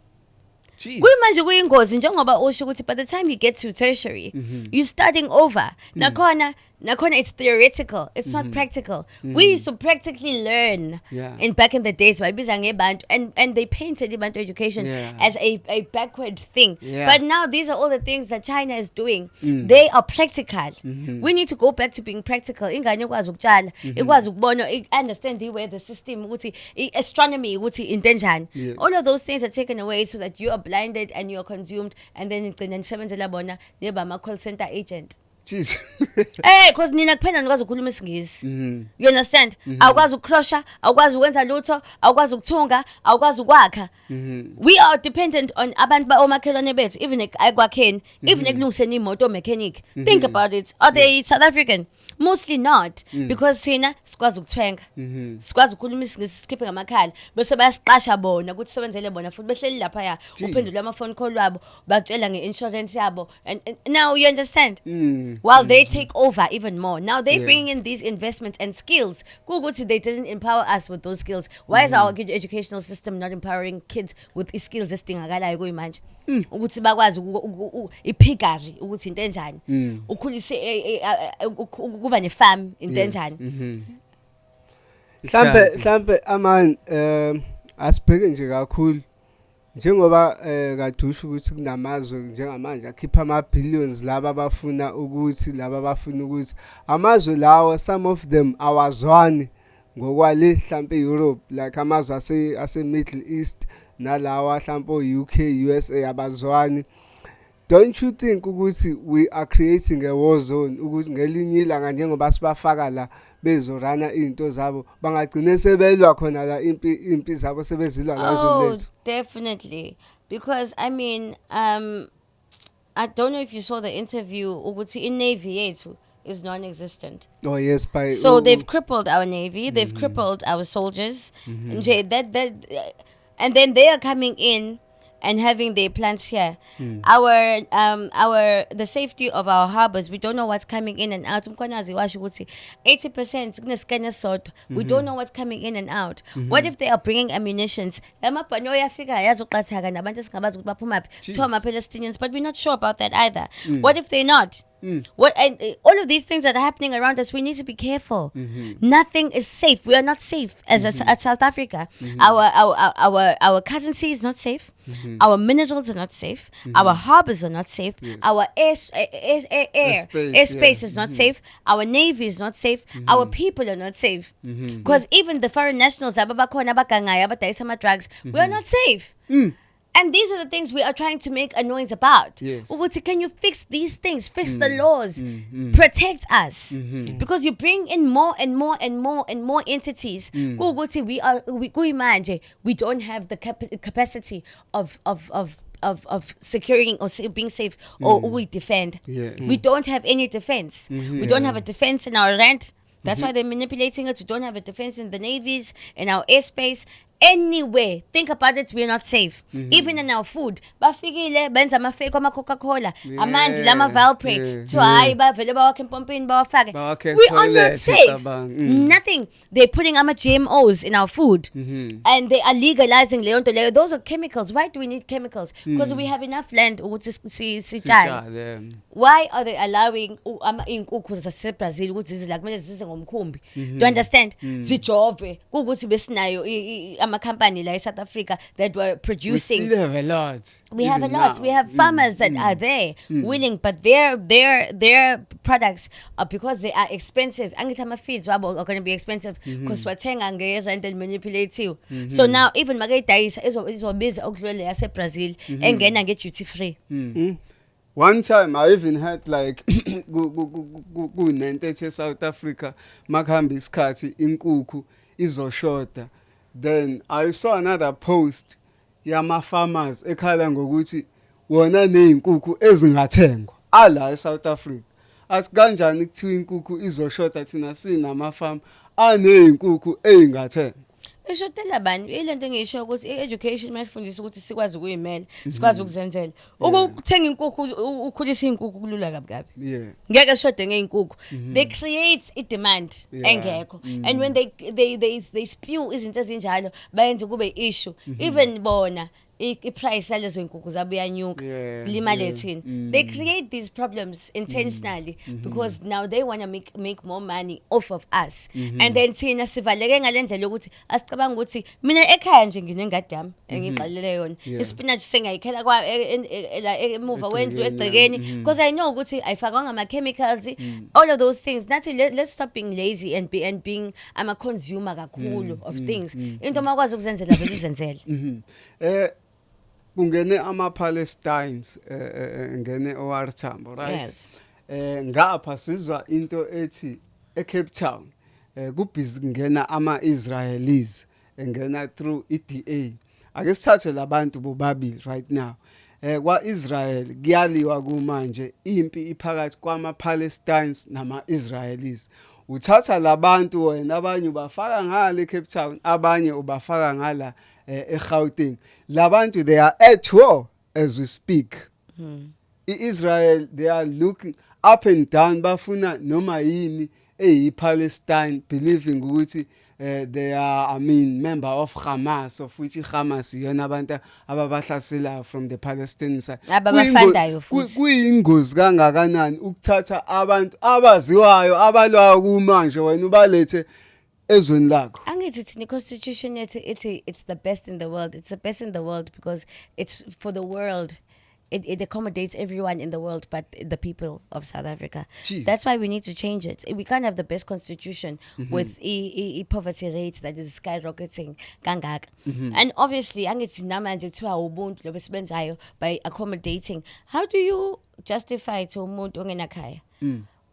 Jeez. Kuyimanje kuyingozi njengoba usho ukuthi by the time you get to tertiary you're starting over. Nakhona nakhona it's theoretical, it's not practical. We used to practically learn Yeah. in back in the days, bayibiza ngeBantu, and they painted Bantu education Yeah. as a backward thing. Yeah. But now these are all the things that China is doing. They are practical. We need to go back to being practical. Ingane ikwazi ukutshala, ikwazi ukubona, understand where the system, ukuthi astronomy, ukuthi into enjani. Yes. All of those things are taken away so that you are blinded and you are consumed, and then igcina nisebenzela bona niba ama call center agent. Jeez. Because nina kuphela nikwazi ukukhuluma isingisi. You understand? Awukwazi ukukrosha, awukwazi ukwenza lutho, awukwazi ukuthunga, awukwazi ukwakha. We are dependent on abantu omakhelwane bethu, even ekwakheni, even ekulungiseni imoto mechanic. Think about it. Are they South African? Mostly not, because sina sikwazi ukuthwenga. Sikwazi ukukhuluma isingisi, sikhiphe ngamakhala, bese bayasiqasha bona ukuthi sebenzele bona futhi behleli lapha ya uphendula ama phone call wabo, bakutshela ngeinsurance yabo. And now you understand? While they take over even more. Now they're bringing in these investments and skills. Kuguthi they didn't empower us with those skills. Why is our educational system not empowering kids with skills esidingakalayo kuyimanje? Ukuthi bakwazi iphikazi ukuthi into enjani. Ukhulise ukuba nefarm into enjani. Mhlambe amani asibheke nje kakhulu njengoba kadusha ukuthi kunamazwe njengamanje akhipha ama billions laba abafuna ukuthi amazwe lawo some of them awazwani ngokwale mhlambe Europe, like amazwe ase Middle East nalawa mhlambe UK, USA abazwani. Don't you think ukuthi we are creating a war zone ukuthi ngelinye ilanga njengoba sibafaka la bezorana into zabo bangagcine sebelwa khona la impi zabo sebezilwa lazo lethu? Definitely, because I mean I don't know if you saw the interview ukuthi in Navy yethu is non-existent. Oh yes, so they've crippled our Navy, they've crippled our soldiers, and then they are coming in and having their plants here. The safety of our harbors, we don't know what's coming in and out. 80% we don't know what's coming in and out. What if they are bringing ammunitions? Palestinians, but we're not sure about that either. What if they're not? What and all of these things that are happening around us, we need to be careful. Nothing is safe. We are not safe as South Africa. Our currency is not safe. Our minerals are not safe. Our harbors are not safe. Our airspace is not safe. Our navy is not safe. Our people are not safe. Because even the foreign nationals, drugs, we are not safe. And these are the things we are trying to make a noise about. Yes. Can you fix these things? Fix the laws. Protect us. Because you bring in more and more and more and more entities. We don't have the capacity of securing or being safe or we defend. Yes. We don't have any defense. We don't have a defense in our rent. That's why they're manipulating it. We don't have a defense in the navies, in our airspace. Anywhere, think about it, we're not safe. Even in our food. Bafikile benza amafake ama Coca-Cola, amanzi lama Valpre. So bavele bawakhe empompini bawafake. We are not safe. Nothing. They're putting ama GMOs in our food. And they are legalizing leyo nto leyo. Those are chemicals. Why do we need chemicals? Because we have enough land ukuthi sitshale. Why are they allowing inkukhu zaseBrazil ukuthi zidla kumele zize ngomkhumbi? Do you understand? Zijove ukuthi besinayo company like South Africa that were producing. We still have a lot. We have a lot. We have farmers that are there willing, but their products are because they are expensive. Angitama feeds are going to be expensive because wathenga ngerent and manipulate you. So now even magayidayisa izobiza okudlule yase Brazil engena nge duty free. One time I even had like ku-9:30 South Africa makuhamba isikhathi inkukhu izoshoda. Then I saw another post yama farmers ekhala ngokuthi wona nezinkukhu ezingathengwa ala eSouth Africa. Asikanjani kuthiwa inkukhu izoshoda thina sinama farm anezinkukhu ezingathengwa. Eshotela bani ilento engisho ukuthi education masifundisa ukuthi sikwazi ukuyimela, sikwazi ukuzenzela. Ukuthenga inkukhu ukhulisa inkukhu kulula kabi kabi. Ngeke shode ngeinkukhu. They create a demand engekho. And when they spew izinto ezinjalo bayenza kube issue. Even bona i-price yalezo nkukhu zabuyanyuka Yeah, limale yeah. thina. They create these problems intentionally because now they want to make more money off of us. And then thina sivaleke ngalendlela ukuthi asicabanga ukuthi mina ekhaya nje nginengadi yami engiqalele yona ispinach sengayikhela kwa emuva wendlu egcekeni because I know ukuthi ayifakanga ama chemicals all of those things. Nathi let's stop being lazy and being ama consumer kakhulu of things. Into makwazi ukuzenzela vele uzenzele. Kungene ama-Palestines ngene OR Tambo, right? Yes. Ngapha sizwa into ethi eCape Town kubhizi kungena ama-Israelis engena through i-DA. Ake sithathe labantu bobabili right now. Kwa-Israel kuyaliwa kumanje impi iphakathi kwama-Palestines nama-Israelis. Uthatha labantu wena abanye ubafaka ngale eCape Town abanye ubafaka ngala eGauteng. Labantu they are at war as we speak. Israel they are looking up and down bafuna noma yini eyi-Palestine believing ukuthi they are member of Hamas, of which Hamas iyona abantu ababahlasela from the Palestinian side. Ababafandayo futhi. Kuyingozi kangakanani ukuthatha abantu abaziwayo abalwayo kumanje wena ubalethe ezweni lakho. Angithi thina constitution it's the best in the world. It's the best in the world because it's for the world. It accommodates everyone in the world but the people of South Africa. Jeez. That's why we need to change it. We can't have the best constitution with poverty rate that is skyrocketing kangaka. And obviously, angithi namanje kuthiwa ubuntu lo besibenzayo by accommodating. How do you justify to umuntu ongenakhaya?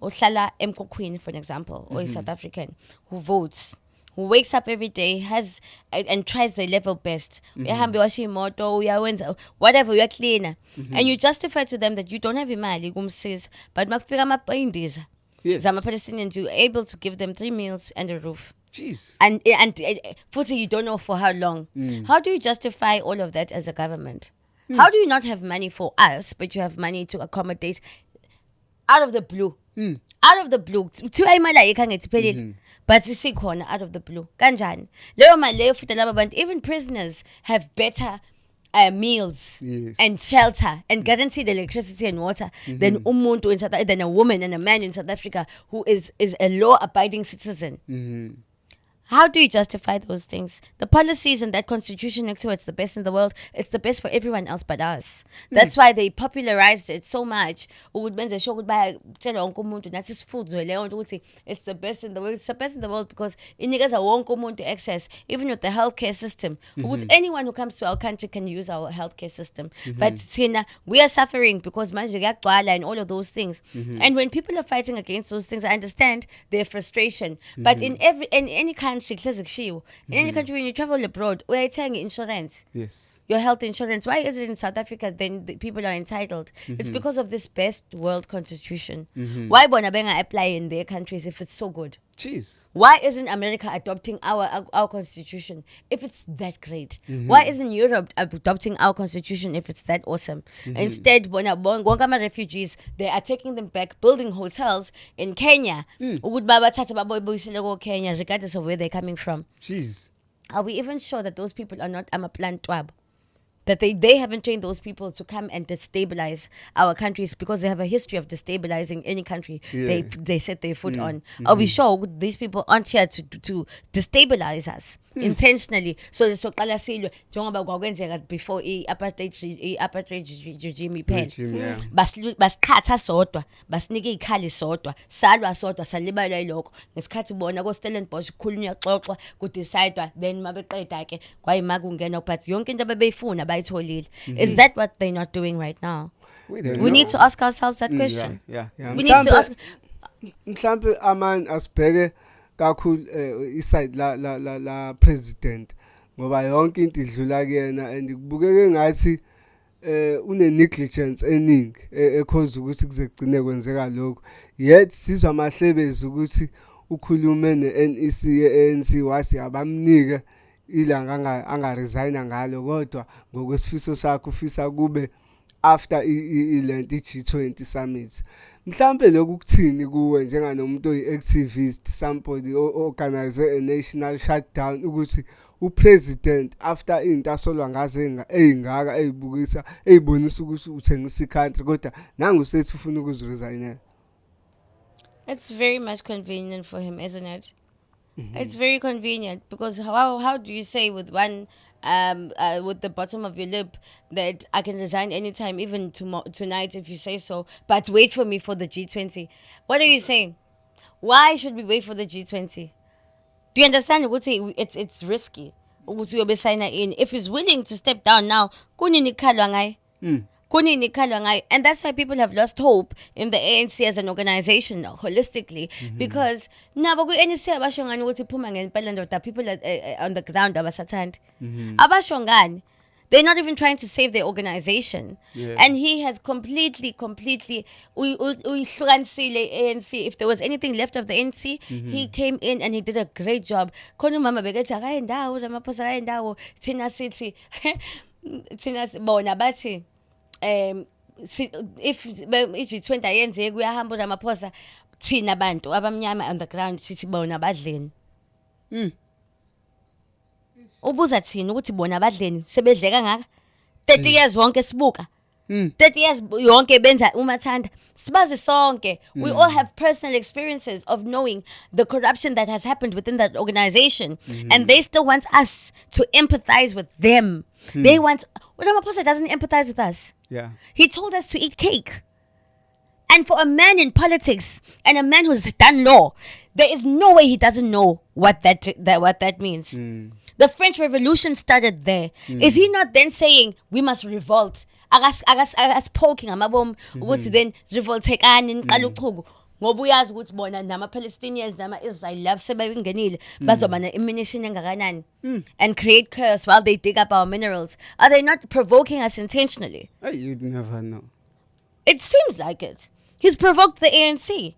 Ohlala emkokwini, for example, or a South African who votes, who wakes up every day, has and tries their level best. Uyahambe washa imoto, uyawenza whatever, uya cleaner. And you justify to them that you don't have imali kumsiza, but makufika amapindiza. Yes. Zama Palestinians, you're able to give them 3 meals and a roof. Jeez. And Futhi, you don't know for how long. How do you justify all of that as a government? How do you not have money for us, but you have money to accommodate out of the blue? Out of the blue. Kuthiwa imali ayikho angithi phelile. But isikhona out of the blue. Kanjani? Leyo mali leyo futhi laba bantu, even prisoners have better meals and shelter and guaranteed electricity and water than umuntu in than a woman and a man in South Africa who is a law-abiding citizen. How do you justify those things? The policies in that constitution next to it's the best in the world. It's the best for everyone else but us. That's why they popularized it so much. It's the best in the world. It's the best in the world because it niggas are won't come to access, even with the healthcare system. Anyone who comes to our country can use our healthcare system. But we are suffering because and all of those things. And when people are fighting against those things, I understand their frustration. But in any country, in any country when you travel abroad, we are taking insurance. Yes. Your health insurance. Why is it in South Africa then the people are entitled? It's because of this best world constitution. Why Bonabenga apply in their countries if it's so good? Jeez. Why isn't America adopting our constitution if it's that great? Why isn't Europe adopting our constitution if it's that awesome? Instead, refugees, they are taking them back, building hotels in Kenya. Kenya, regardless of where they're coming from. Jeez. Are we even sure that those people are not Amaplan Twab? That they haven't trained those people to come and destabilize our countries because they have a history of destabilizing any country they set their foot on. Are we sure these people aren't here to destabilize us intentionally? So soqala silwe njengoba kwakwenzeka before apartheid regime iphela. Basiqhatha sodwa, basinika izikhali sodwa, salwa sodwa, salibala ilokho. Ngesikhathi bona ko Stellenbosch kukhulunywa xoxwa ku decide then mabeqeda ke kwayima kungena but yonke into abebeyifuna bayitholile. Is that what they're not doing right now? We need to ask ourselves that question. Yeah. We need to ask. Mhlambe aman asibheke kakhulu iside la president ngoba yonke into idlula kuyena and kubukeke ngathi une negligence eningi ekhoza ukuthi kuzegcine kwenzeka lokho. Yet sizwa amahlebezi ukuthi ukhulume neNEC yeANC wathi abamnike ilanga anga resign ngalo kodwa ngokwesifiso sakhe ufisa kube after ilent G20 summit. Mhlambe lokukuthini kuwe njenganomuntu oyiactivist somebody organize a national shutdown ukuthi upresident after into asolwa ngaze eyingaka eyibukisa eyibonisa ukuthi uthengisa icountry kodwa nangu sethi ufuna ukuziresign. It's very much convenient for him, isn't it? It's very convenient because how do you say with with the bottom of your lip that I can resign anytime, even tonight if you say so, but wait for me for the G20? What are you saying? Why should we wait for the G20? Do you understand? It's risky. Ukuthi uyobe sign in. If he's willing to step down now, kunini khalwa ngaye? Kunini khalwa ngaye? And that's why people have lost hope in the ANC as an organization holistically, because nabo ku ANC abasho ngani ukuthi phuma ngempela ndoda, people on the ground abasathandi. Abasho ngani? They're not even trying to save their organization. Yeah. And he has completely uyihlukanisile ANC. If there was anything left of the ANC, he came in and he did a great job. Khona mama bekethi akayendawo, Ramaphosa akayendawo, thina sithi thina bona bathi if i-G20 ayenze kuyahamba uRamaphosa, thina bantu abamnyama on the ground sithi bona badleni. Ubuza thina ukuthi bona badleni sebedleka ngaka 30 years wonke sibuka 30 years yonke benza umathanda sibazi sonke. We all have personal experiences of knowing the corruption that has happened within that organization, and they still want us to empathize with them. They want Ramaphosa doesn't empathize with us. Yeah. He told us to eat cake. And for a man in politics and a man who's done law, there is no way he doesn't know what that means. The French Revolution started there. Is he not then saying we must revolt? Agas poking amabom ukuthi then revoltekani niqala uchuku ngoba uyazi ukuthi bona nama-Palestinians nama-Israel labo sebengenile bazoba ne-ammunition engakanani and create chaos while they dig up our minerals. Are they not provoking us intentionally? You'd never know. It seems like it. He's provoked the ANC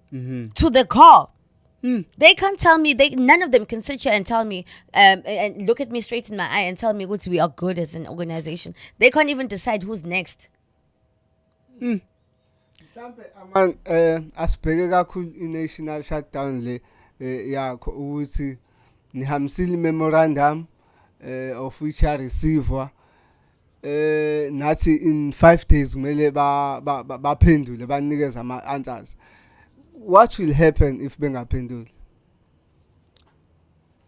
to the core. They can't tell me, none of them can sit here and tell me, and look at me straight in my eye and tell me what we are good as an organization. They can't even decide who's next. Asibheke kakhulu i-national shutdown le yakho ukuthi nihambisile memorandum of which are receiver nathi in 5 days kumele baphendule banikeze ama-answers. What will happen if bengaphenduli?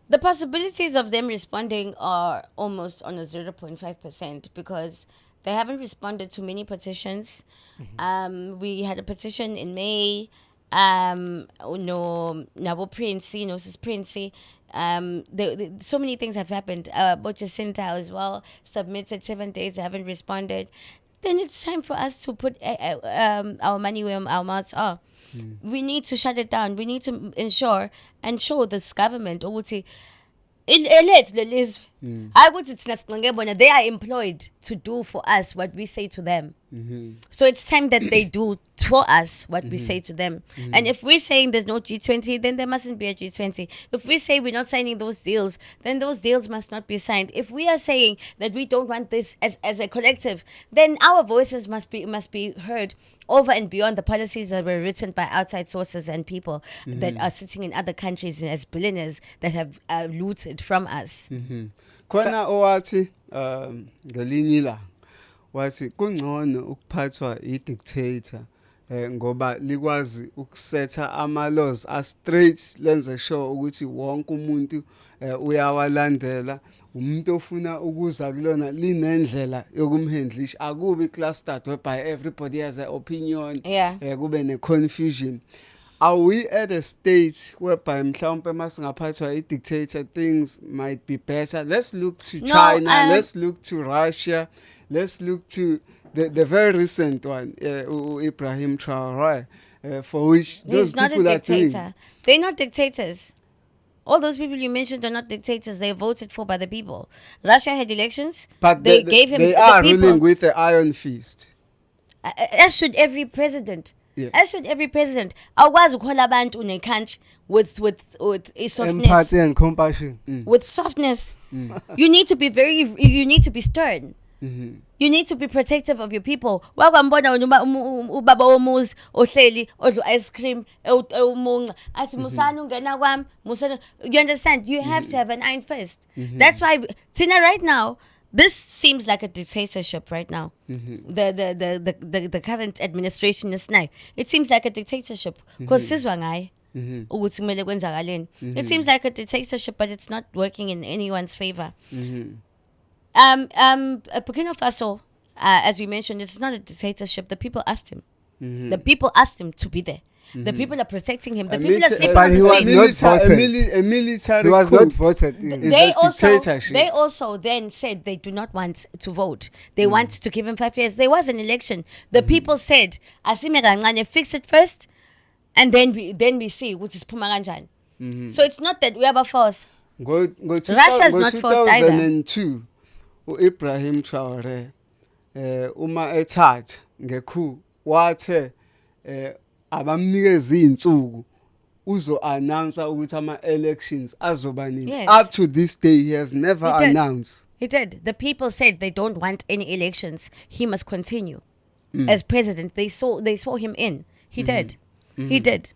The possibilities of them responding are almost on a 0.5% because they haven't responded to many petitions. We had a petition in May. Nabo Princey, Sis Princey. So many things have happened. Bojacinta as well submitted 7 days, haven't responded. Then it's time for us to put our money where our mouths are. We need to shut it down. We need to ensure and show this government ukuthi they are employed to do for us what we say to them. So it's time that they do for us what we say to them. And if we're saying there's no G20, then there mustn't be a G20. If we say we're not signing those deals, then those deals must not be signed. If we are saying that we don't want this as a collective, then our voices must be heard over and beyond the policies that were written by outside sources and people that are sitting in other countries as billionaires that have looted from us. Khona owathi ngelinye ilanga wathi kungcono ukuphathwa i-dictator ngoba likwazi ukusetha ama-laws a-straight lenze sure ukuthi wonke umuntu uyawalandela. Umuntu ofuna ukuza kulona linendlela yokumhandlisha akubi clustered whereby everybody has an opinion, kube ne-confusion. Are we at a stage whereby mhlawumbe masingaphathwa i-dictator things might be better? Let's look to China, let's look to Russia, let's look to the very recent one, Ibrahim Traoré, for which those people are doing. They're not dictators. All those people you mentioned are not dictators. They're voted for by the people. Russia had elections, but they gave him. They are ruling with the iron fist. As should every president. Yes. As should every president. Awazi ukhola abantu in a country with softness. Empathy and compassion. With softness. You need to be stern. You need to be protective of your people. Wakwambona wena ubaba womuzi ohleli odla ice cream umunca athi musana ungena kwami musana. You understand? You have to have an iron fist. That's why Tina right now this seems like a dictatorship right now. The current administration is now. It seems like a dictatorship because sizwa ngaye. Ukuthi kumele kwenzakaleni. It seems like a dictatorship, but it's not working in anyone's favor. Burkina Faso, as we mentioned, it's not a dictatorship. The people asked him. The people asked him to be there. The people are protecting him. The people are sleeping but on he the was streets. not voted. A military He was coup. not voted. They also then said they do not want to vote. They want to give him 5 years. There was an election. The people said, "Asime kancane, fix it first, and then we see what is phuma kanjani." So it's not that we have a force. Russia's not forced either. 2002 uIbrahim Traore uma ethatha ngekhulu wathe abamnikeza izinsuku uzo announce ukuthi ama elections azoba nini. Yes. Up to this day he has never He did. announced. He did. The people said they don't want any elections. He must continue as president. They saw him in. He did. He did.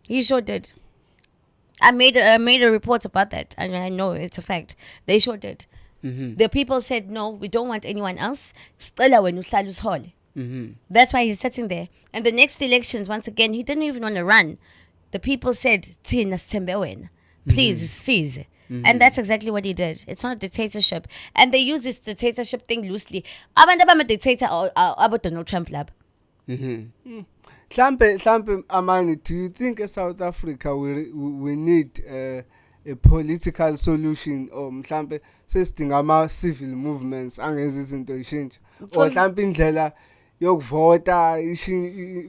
He sure did. I made a report about that, and I know it's a fact. They sure did. The people said no, we don't want anyone else. Sicela wena uhlale usihole. That's why he's sitting there. And the next elections, once again, he didn't even want to run. The people said, "Thina sithembe wena. Please seize." And that's exactly what he did. It's not a dictatorship. And they use this dictatorship thing loosely. Abantu abama-dictator abo Donald Trump lab. Mhlampe Amani, do you think in South Africa we need a political solution, or mhlampe sesidinga ama civil movements angenza izinto ishintshe, or mhlampe indlela yokuvota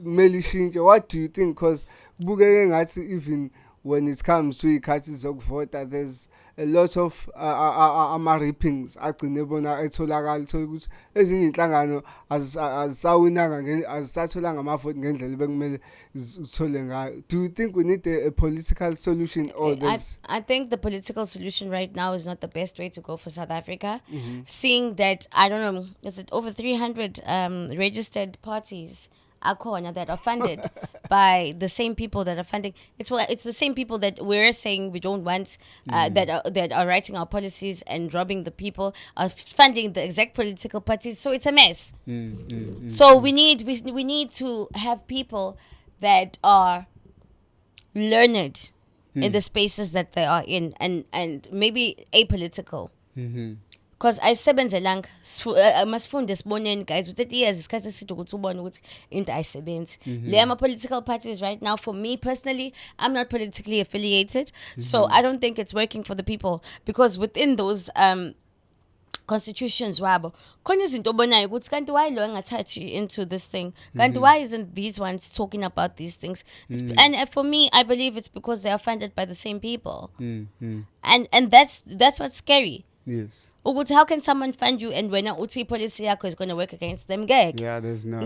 kumele ishintshe? What do you think? Because kubukeke ngathi even when it comes to ikhathi zokuvota, there's a lot of ama-rippings agcine bona etholakala, thola ukuthi ezinye inhlangano azisawinanga azisatholanga amavoti ngendlela bekumele uthole ngayo. Do you think we need a political solution, or there's... I think the political solution right now is not the best way to go for South Africa. Seeing that, I don't know, is it over 300 registered parties that are funded by the same people that are funding. It's the same people that we're saying we don't want, that are writing our policies and robbing the people, are funding the exact political parties. So it's a mess. So we need to have people that are learned in the spaces that they are in, and maybe apolitical. Because ayisebenzelanga masifunde siboneni guys, with 30 years isikhathi esithi ukuthi ubone ukuthi into ayisebenzi. Le ama-political parties right now, for me personally, I'm not politically affiliated, so I don't think it's working for the people, because within those constitutions wabo khona izinto obonayo ukuthi kanti why lo engathathi into this thing, kanti why isn't these ones talking about these things? And for me, I believe it's because they are funded by the same people. And that's what's scary. Yes. Ukuthi how can someone fund you and when uthi policy yakho is going to work against them? Yeah, there's no...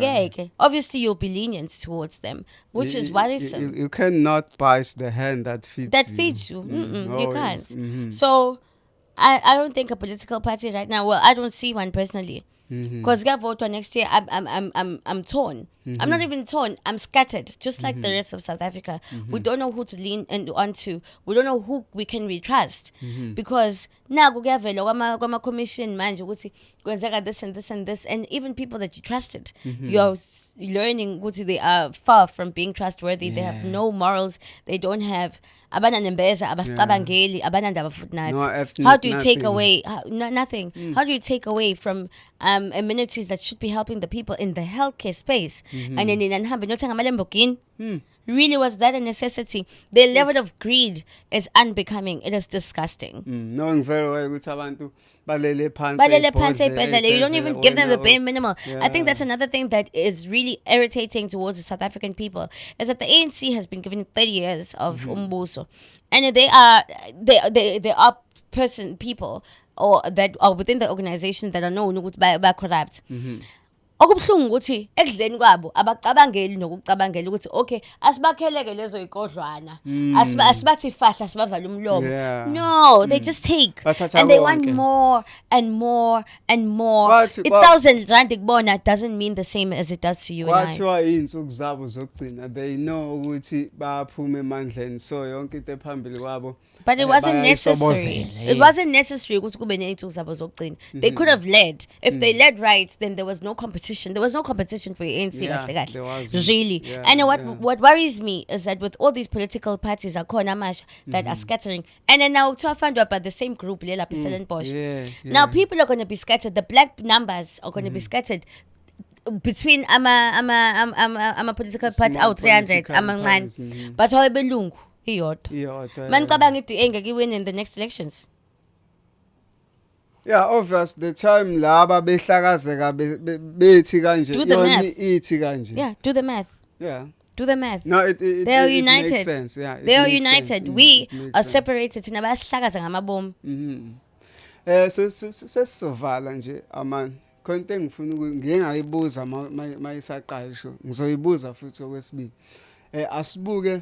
Obviously you'll be lenient towards them, which is worrisome. You cannot bite the hand that feeds you. You can't. So I don't think a political party right now, well, I don't see one personally, because vote next year. I'm torn. I'm not even torn. I'm scattered, just like the rest of South Africa. We don't know who to lean onto. We don't know who we can trust, because now kwama commission manje ukuthi kwenzeka this and this and this, and even people that you trusted, you're learning ukuthi they are far from being trustworthy. They have no morals. They don't have abananembeza, abasicabangeli, abanandaba futhi nathi. How do you take away nothing? How do you take away from amenities that should be helping the people in the healthcare space? And then really, was that a necessity? The level of greed is unbecoming. It is disgusting. Knowing very well ukuthi abantu balele phansi ey'bhedlela, you don't even give them the bare minimum. I think that's another thing that is really irritating towards the South African people, is that the ANC has been given 30 years of umbuso, and they are people or that are within the organization that are known by corrupt. Okubuhlungu ukuthi ekudleni kwabo abacabangeli nokucabangela ukuthi okay asibakheleke lezo ikodlwana asibathi fahla sibavala umlomo. Yeah. No, they just take Bathatha and they want konke. more and more and more. Bathi- 1,000 rand ikubona doesn't mean the same as it does to you and I. Kwathiwa iy'nsuku zabo zokugcina they know ukuthi bayaphuma emandleni so yonke into ephambili kwabo But it wasn't necessary. bayayisobozela, It wasn't necessary ukuthi kube ney'nsuku zabo zokugcina. They could have led. If they led right, then there was no competition. There was no competition for your ANC. Yeah, kahle kahle. there wasn't. Really. Yeah, And what yeah. what worries me is that with all these political parties akhona amasha that are scattering, and then now to find out by the same group, Lela Stellenbosch. Yeah, Now yeah. people are going to be scattered. The black numbers are going to be scattered between ama political party Small awu 300 political amancane. parties, But awebelungu iyodwa. Iyodwa, Manicabanga ithi engeke win in the next elections. Yeah, obvious the time laba behlakazeka bethi kanje Do the yona math. ithi kanje. Yeah, do the math. Yeah. Do the math. No, it They are it makes united. sense. Yeah, it They are makes united. sense. We It makes are sense. separated. Thina bayasihlakaza ngamabomu. Sesizovala nje amani. Konke engifuna ngingayibuza mayisaqasho. Ngizoyibuza futhi okwesibili. Asibuke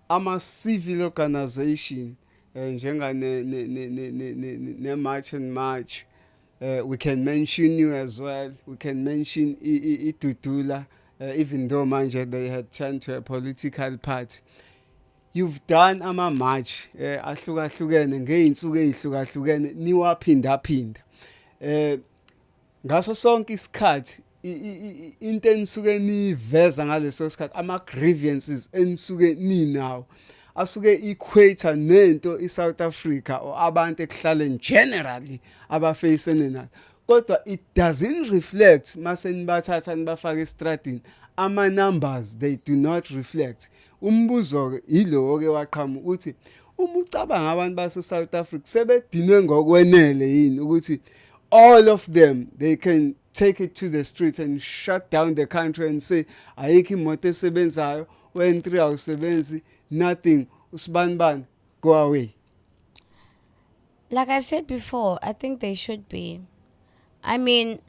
ama civil organization njenga ne March and March. We can mention you as well. We can mention iDudula, even though manje they had turned to a political party. You've done ama march ahlukahlukene ngeinsuku ezihlukahlukene niwaphinda. Ngaso sonke isikhathi into enisuke niveza ngaleso sikhathi ama grievances enisuke ninawo asuke equator nento iSouth Africa or abantu ekuhlaleni generally abafacene nayo. Kodwa it doesn't reflect mase nibathatha nibafaka estradini. Ama numbers they do not reflect. Umbuzo ke ilo ke waqhamu uthi uma ucabanga abantu base South Africa sebedinwe ngokwenele yini ukuthi all of them they can take it to the streets and shut down the country and say ayikho imoto esebenzayo when3 awusebenzi nothing usibanibani go away. Like I said before, I think they should be. I mean,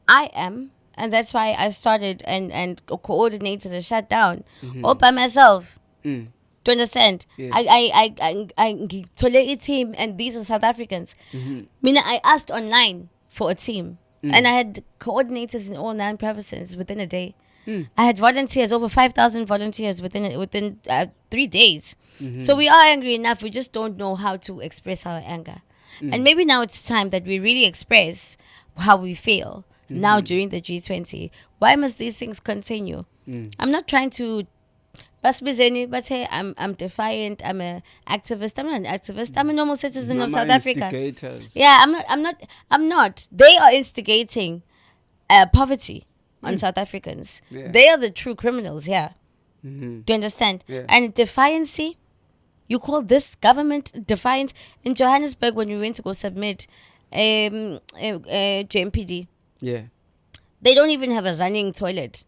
I am, and that's why I started and coordinated a shutdown all by myself. Mm. Do you understand? Yeah. I ngithole a team, and these are South Africans. Mina, I asked online for a team, and I had coordinators in all 9 provinces within a day. I had volunteers, over 5,000 volunteers within 3 days. So we are angry enough. We just don't know how to express our anger. And maybe now it's time that we really express how we feel now during the G20. Why must these things continue? I'm not trying to but hey, I'm defiant. I'm an activist. I'm not an activist. I'm a normal citizen of South Africa. Instigators. Yeah, I'm not. They are instigating poverty on South Africans. Yeah. They are the true criminals here. Mhm. Do you understand? Yeah. And defiancy, you call this government defiant? In Johannesburg, when we went to go submit JMPD, Yeah. they don't even have a running toilet.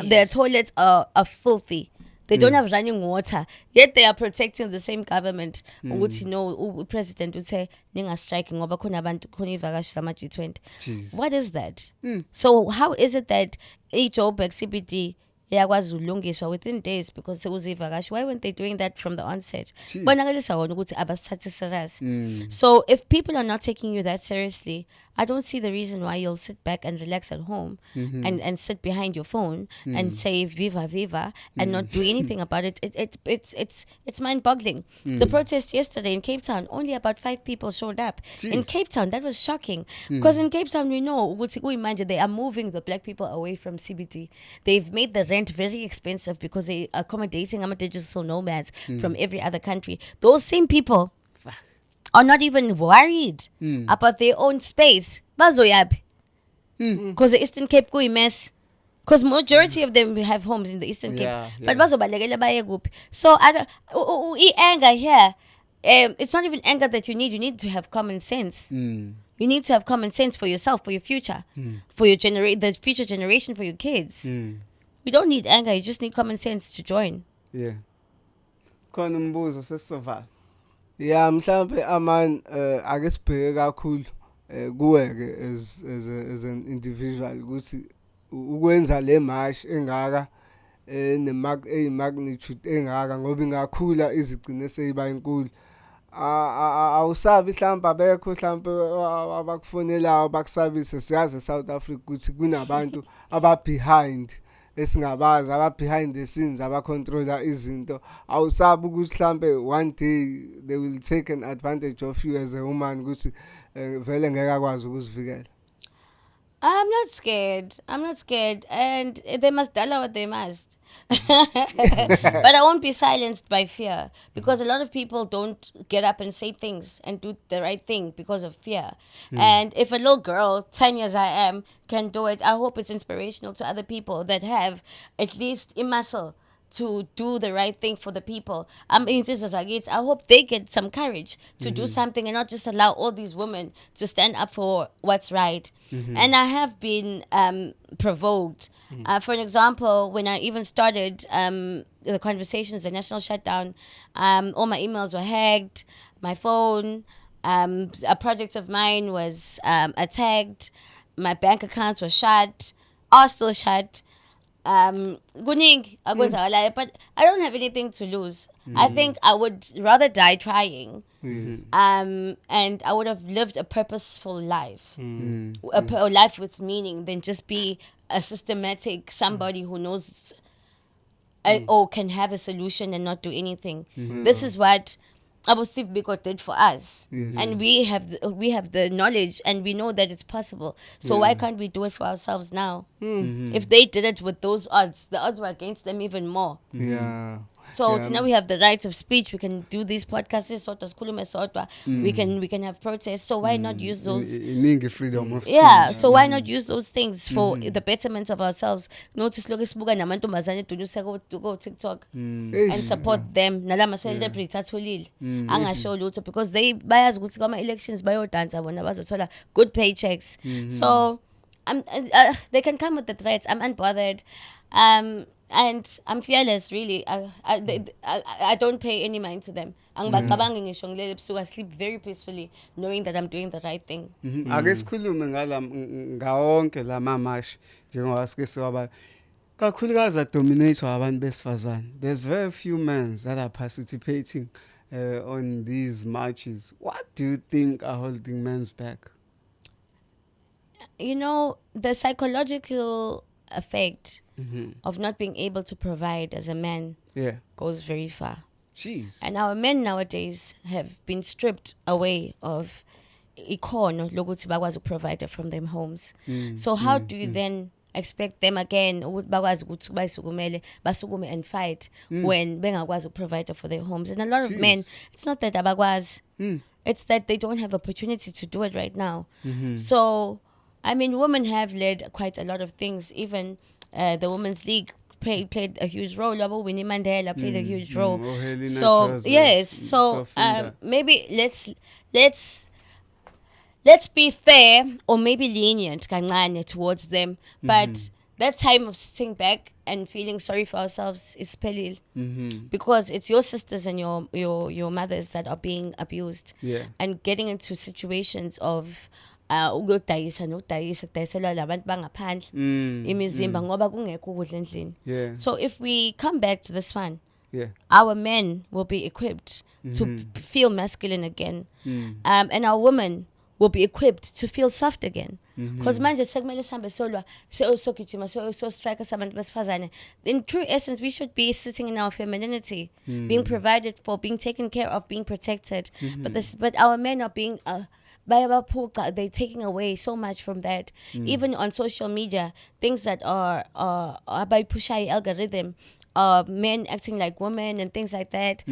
Their toilets are filthy. They don't have running water. Yet they are protecting the same government. Ukuthi no, president would say, ninga striking ngoba khona abantu khona ivakashi sama G20. Jeez. What is that? So how is it that Joburg CBD yakwazi ulungiswa within days because sekuzivakashi? Why weren't they doing that from the onset? Jeez. Bonakalisa wona ukuthi abasithathe serious. So if people are not taking you that seriously, I don't see the reason why you'll sit back and relax at home and sit behind your phone and say viva viva and not do anything about it. It's mind-boggling. The protest yesterday in Cape Town, only about 5 people showed up. In Jeez. Cape Town, that was shocking. Because in Cape Town, we know, imagine they are moving the black people away from CBD. They've made the rent very expensive because they are accommodating digital nomads from every other country. Those same people are not even worried about their own space. Bazoyapi. Because the Eastern Cape go mess. Because majority of them have homes in the Eastern Yeah, Cape. yeah. But bazobalekela baye kuphi. So anger here. It's not even anger that you need. You need to have common sense. You need to have common sense for yourself, for your future, for your the future generation, for your kids. You don't need anger. You just need common sense to join. Yeah. Khona umbuzo sesizovala. Yeah, mhlambe aman ake sibheke kakhulu kuwe-ke as an individual ukuthi ukwenza le march engaka magnitude engaka ngoba ingakhula izigcine seyiba inkulu. Awusabi mhlawumbe abekho mhlawumbe abakufonelayo bakusabise. Siyazi eSouth Africa ukuthi kunabantu ababehind esingabazi behind the scenes abacontrola izinto. Awusabi ukuthi mhlawumbe one day they will take an advantage of you as a woman ukuthi vele ngeke akwazi ukuzivikela. I'm not scared. And they must dollar what they must. But I won't be silenced by fear, because a lot of people don't get up and say things and do the right thing because of fear. And if a little girl, 10 years I am, can do it, I hope it's inspirational to other people that have at least a muscle to do the right thing for the people. I hope they get some courage to do something and not just allow all these women to stand up for what's right. And I have been provoked. For an example, when I even started the conversations, the national shutdown, all my emails were hacked, my phone, a project of mine was attacked, my bank accounts were shut, are still shut. Kuningi akwenzakalayo, but I don't have anything to lose. I think I would rather die trying. And I would have lived a purposeful life, a life with meaning, than just be a systematic somebody who knows or can have a solution and not do anything. This is what Abu Steve Biko did for us. And we have the knowledge, and we know that it's possible. So why can't we do it for ourselves now? If they did it with those odds, the odds were against them even more. So now we have the rights of speech. We can do these podcasts. We can have protests. So why not use those? Freedom of speech. Yeah. So why not use those things for the betterment of ourselves? Notice look isibuka namantombazane to go TikTok and support them. Nalama celebrate atholile. Angasho lutho, because they bayazi ukuthi kwama elections bayodansa bona bazothola good paychecks. So they can come with the threats. I'm unbothered. And I'm fearless, really. I don't pay any mind to them. I sleep very peacefully, knowing that I'm doing the right thing. Ake sikhulume ngawonke lama march njengoba sike siwaba kakhulukazi adominate abantu besifazane. There's very few men that are participating on these marches. What do you think are holding men back? You know, the psychological effect of not being able to provide as a man goes very far. Jeez. And our men nowadays have been stripped away of ikhono lokuthi bakwazi ukuprovide from their homes. So how do you then expect them again ukuthi bakwazi ukuthi basukume and fight when bengakwazi ukuprovide for their homes? And a lot of men, it's not that abakwazi, it's that they don't have opportunity to do it right now. So I mean, women have led quite a lot of things. Even the Women's League played a huge role. Winnie Mandela played a huge role. So yes, so maybe let's be fair, or maybe lenient kancane towards them. But that time of sitting back and feeling sorry for ourselves is pelil, because it's your sisters and your mothers that are being abused and getting into situations of ukudayisa kudayisela labantu bangaphandle imizimba ngoba kungekho ukudla endlini. So if we come back to this one, our men will be equipped to feel masculine again, and our women will be equipped to feel soft again. Because manje sekumele sihambe solwa sogijima so strike sabantu besifazane. In true essence, we should be sitting in our femininity, being provided for, being taken care of, being protected. But our men are being they're taking away so much from that. Even on social media, things that are by pushai algorithm, men acting like women and things like that.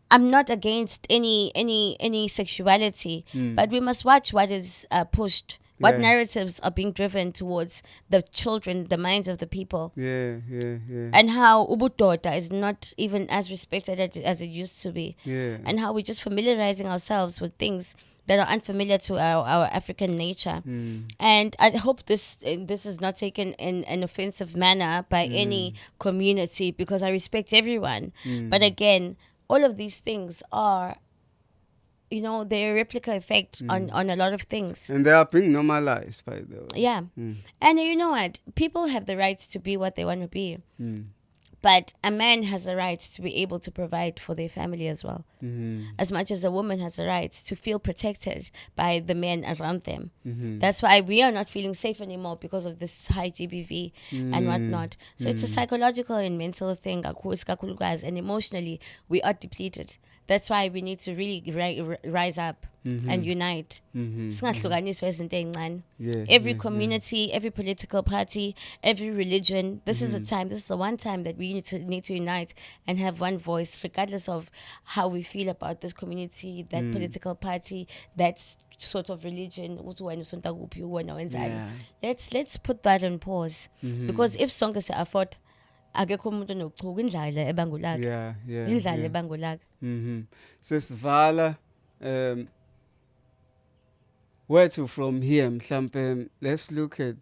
I'm not against any sexuality, but we must watch what is pushed. What narratives are being driven towards the children, the minds of the people? And how ubudoda is not even as respected as it used to be. And how we're just familiarizing ourselves with things that are unfamiliar to our African nature. And I hope this is not taken in an offensive manner by any community, because I respect everyone. But again, all of these things are you know, they're a replica effect on a lot of things. And they are being normalized, by the way. Yeah. And you know what? People have the right to be what they want to be. But a man has the right to be able to provide for their family as well. As much as a woman has the right to feel protected by the men around them. That's why we are not feeling safe anymore because of this high GBV and whatnot. So it's a psychological and mental thing, and emotionally we are depleted. That's why we need to really rise up and unite. Singahlukaniswa izinto ey'ncane. Every community, every political party, every religion, this is the time, this is the one time that we need to unite and have one voice, regardless of how we feel about this community, that political party, that sort of religion. Let's put that on pause. Because if sonke se afford, akekho umuntu onokuchuka indlala ebangulaka. Indlala ebangulaka. Sesivala where to from here mhlampe, let's look at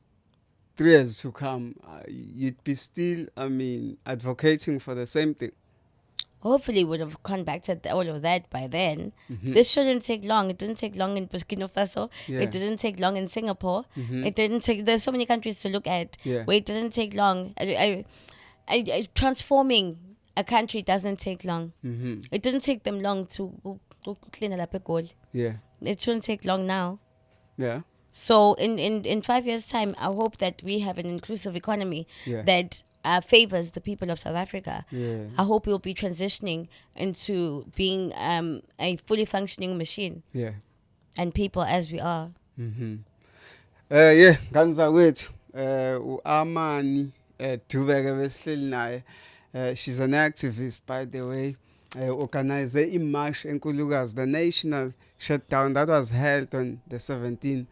3 years to come. You'd be still, advocating for the same thing. Hopefully would have contacted all of that by then. This shouldn't take long. It didn't take long in Burkina Faso. It didn't take long in Singapore. It didn't take, there's so many countries to look at where it didn't take long. Transforming a country doesn't take long. It didn't take them long to clean up a goal. It shouldn't take long now. So in 5 years' time, I hope that we have an inclusive economy that favors the people of South Africa. I hope we'll be transitioning into being a fully functioning machine and people as we are. Ganza wethu uAmani Dubeke besihleli naye. She's an activist, by the way. Organize imarch enkulukazi, the national shutdown that was held on the 17th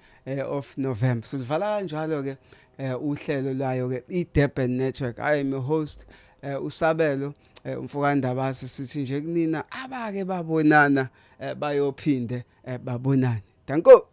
of November. So livala kanjalo ke uhlelo layo ke iDurban Network. I am your host uSabelo umfokandabase, sithi nje kunina abake babonana bayophinde babonane. Danko.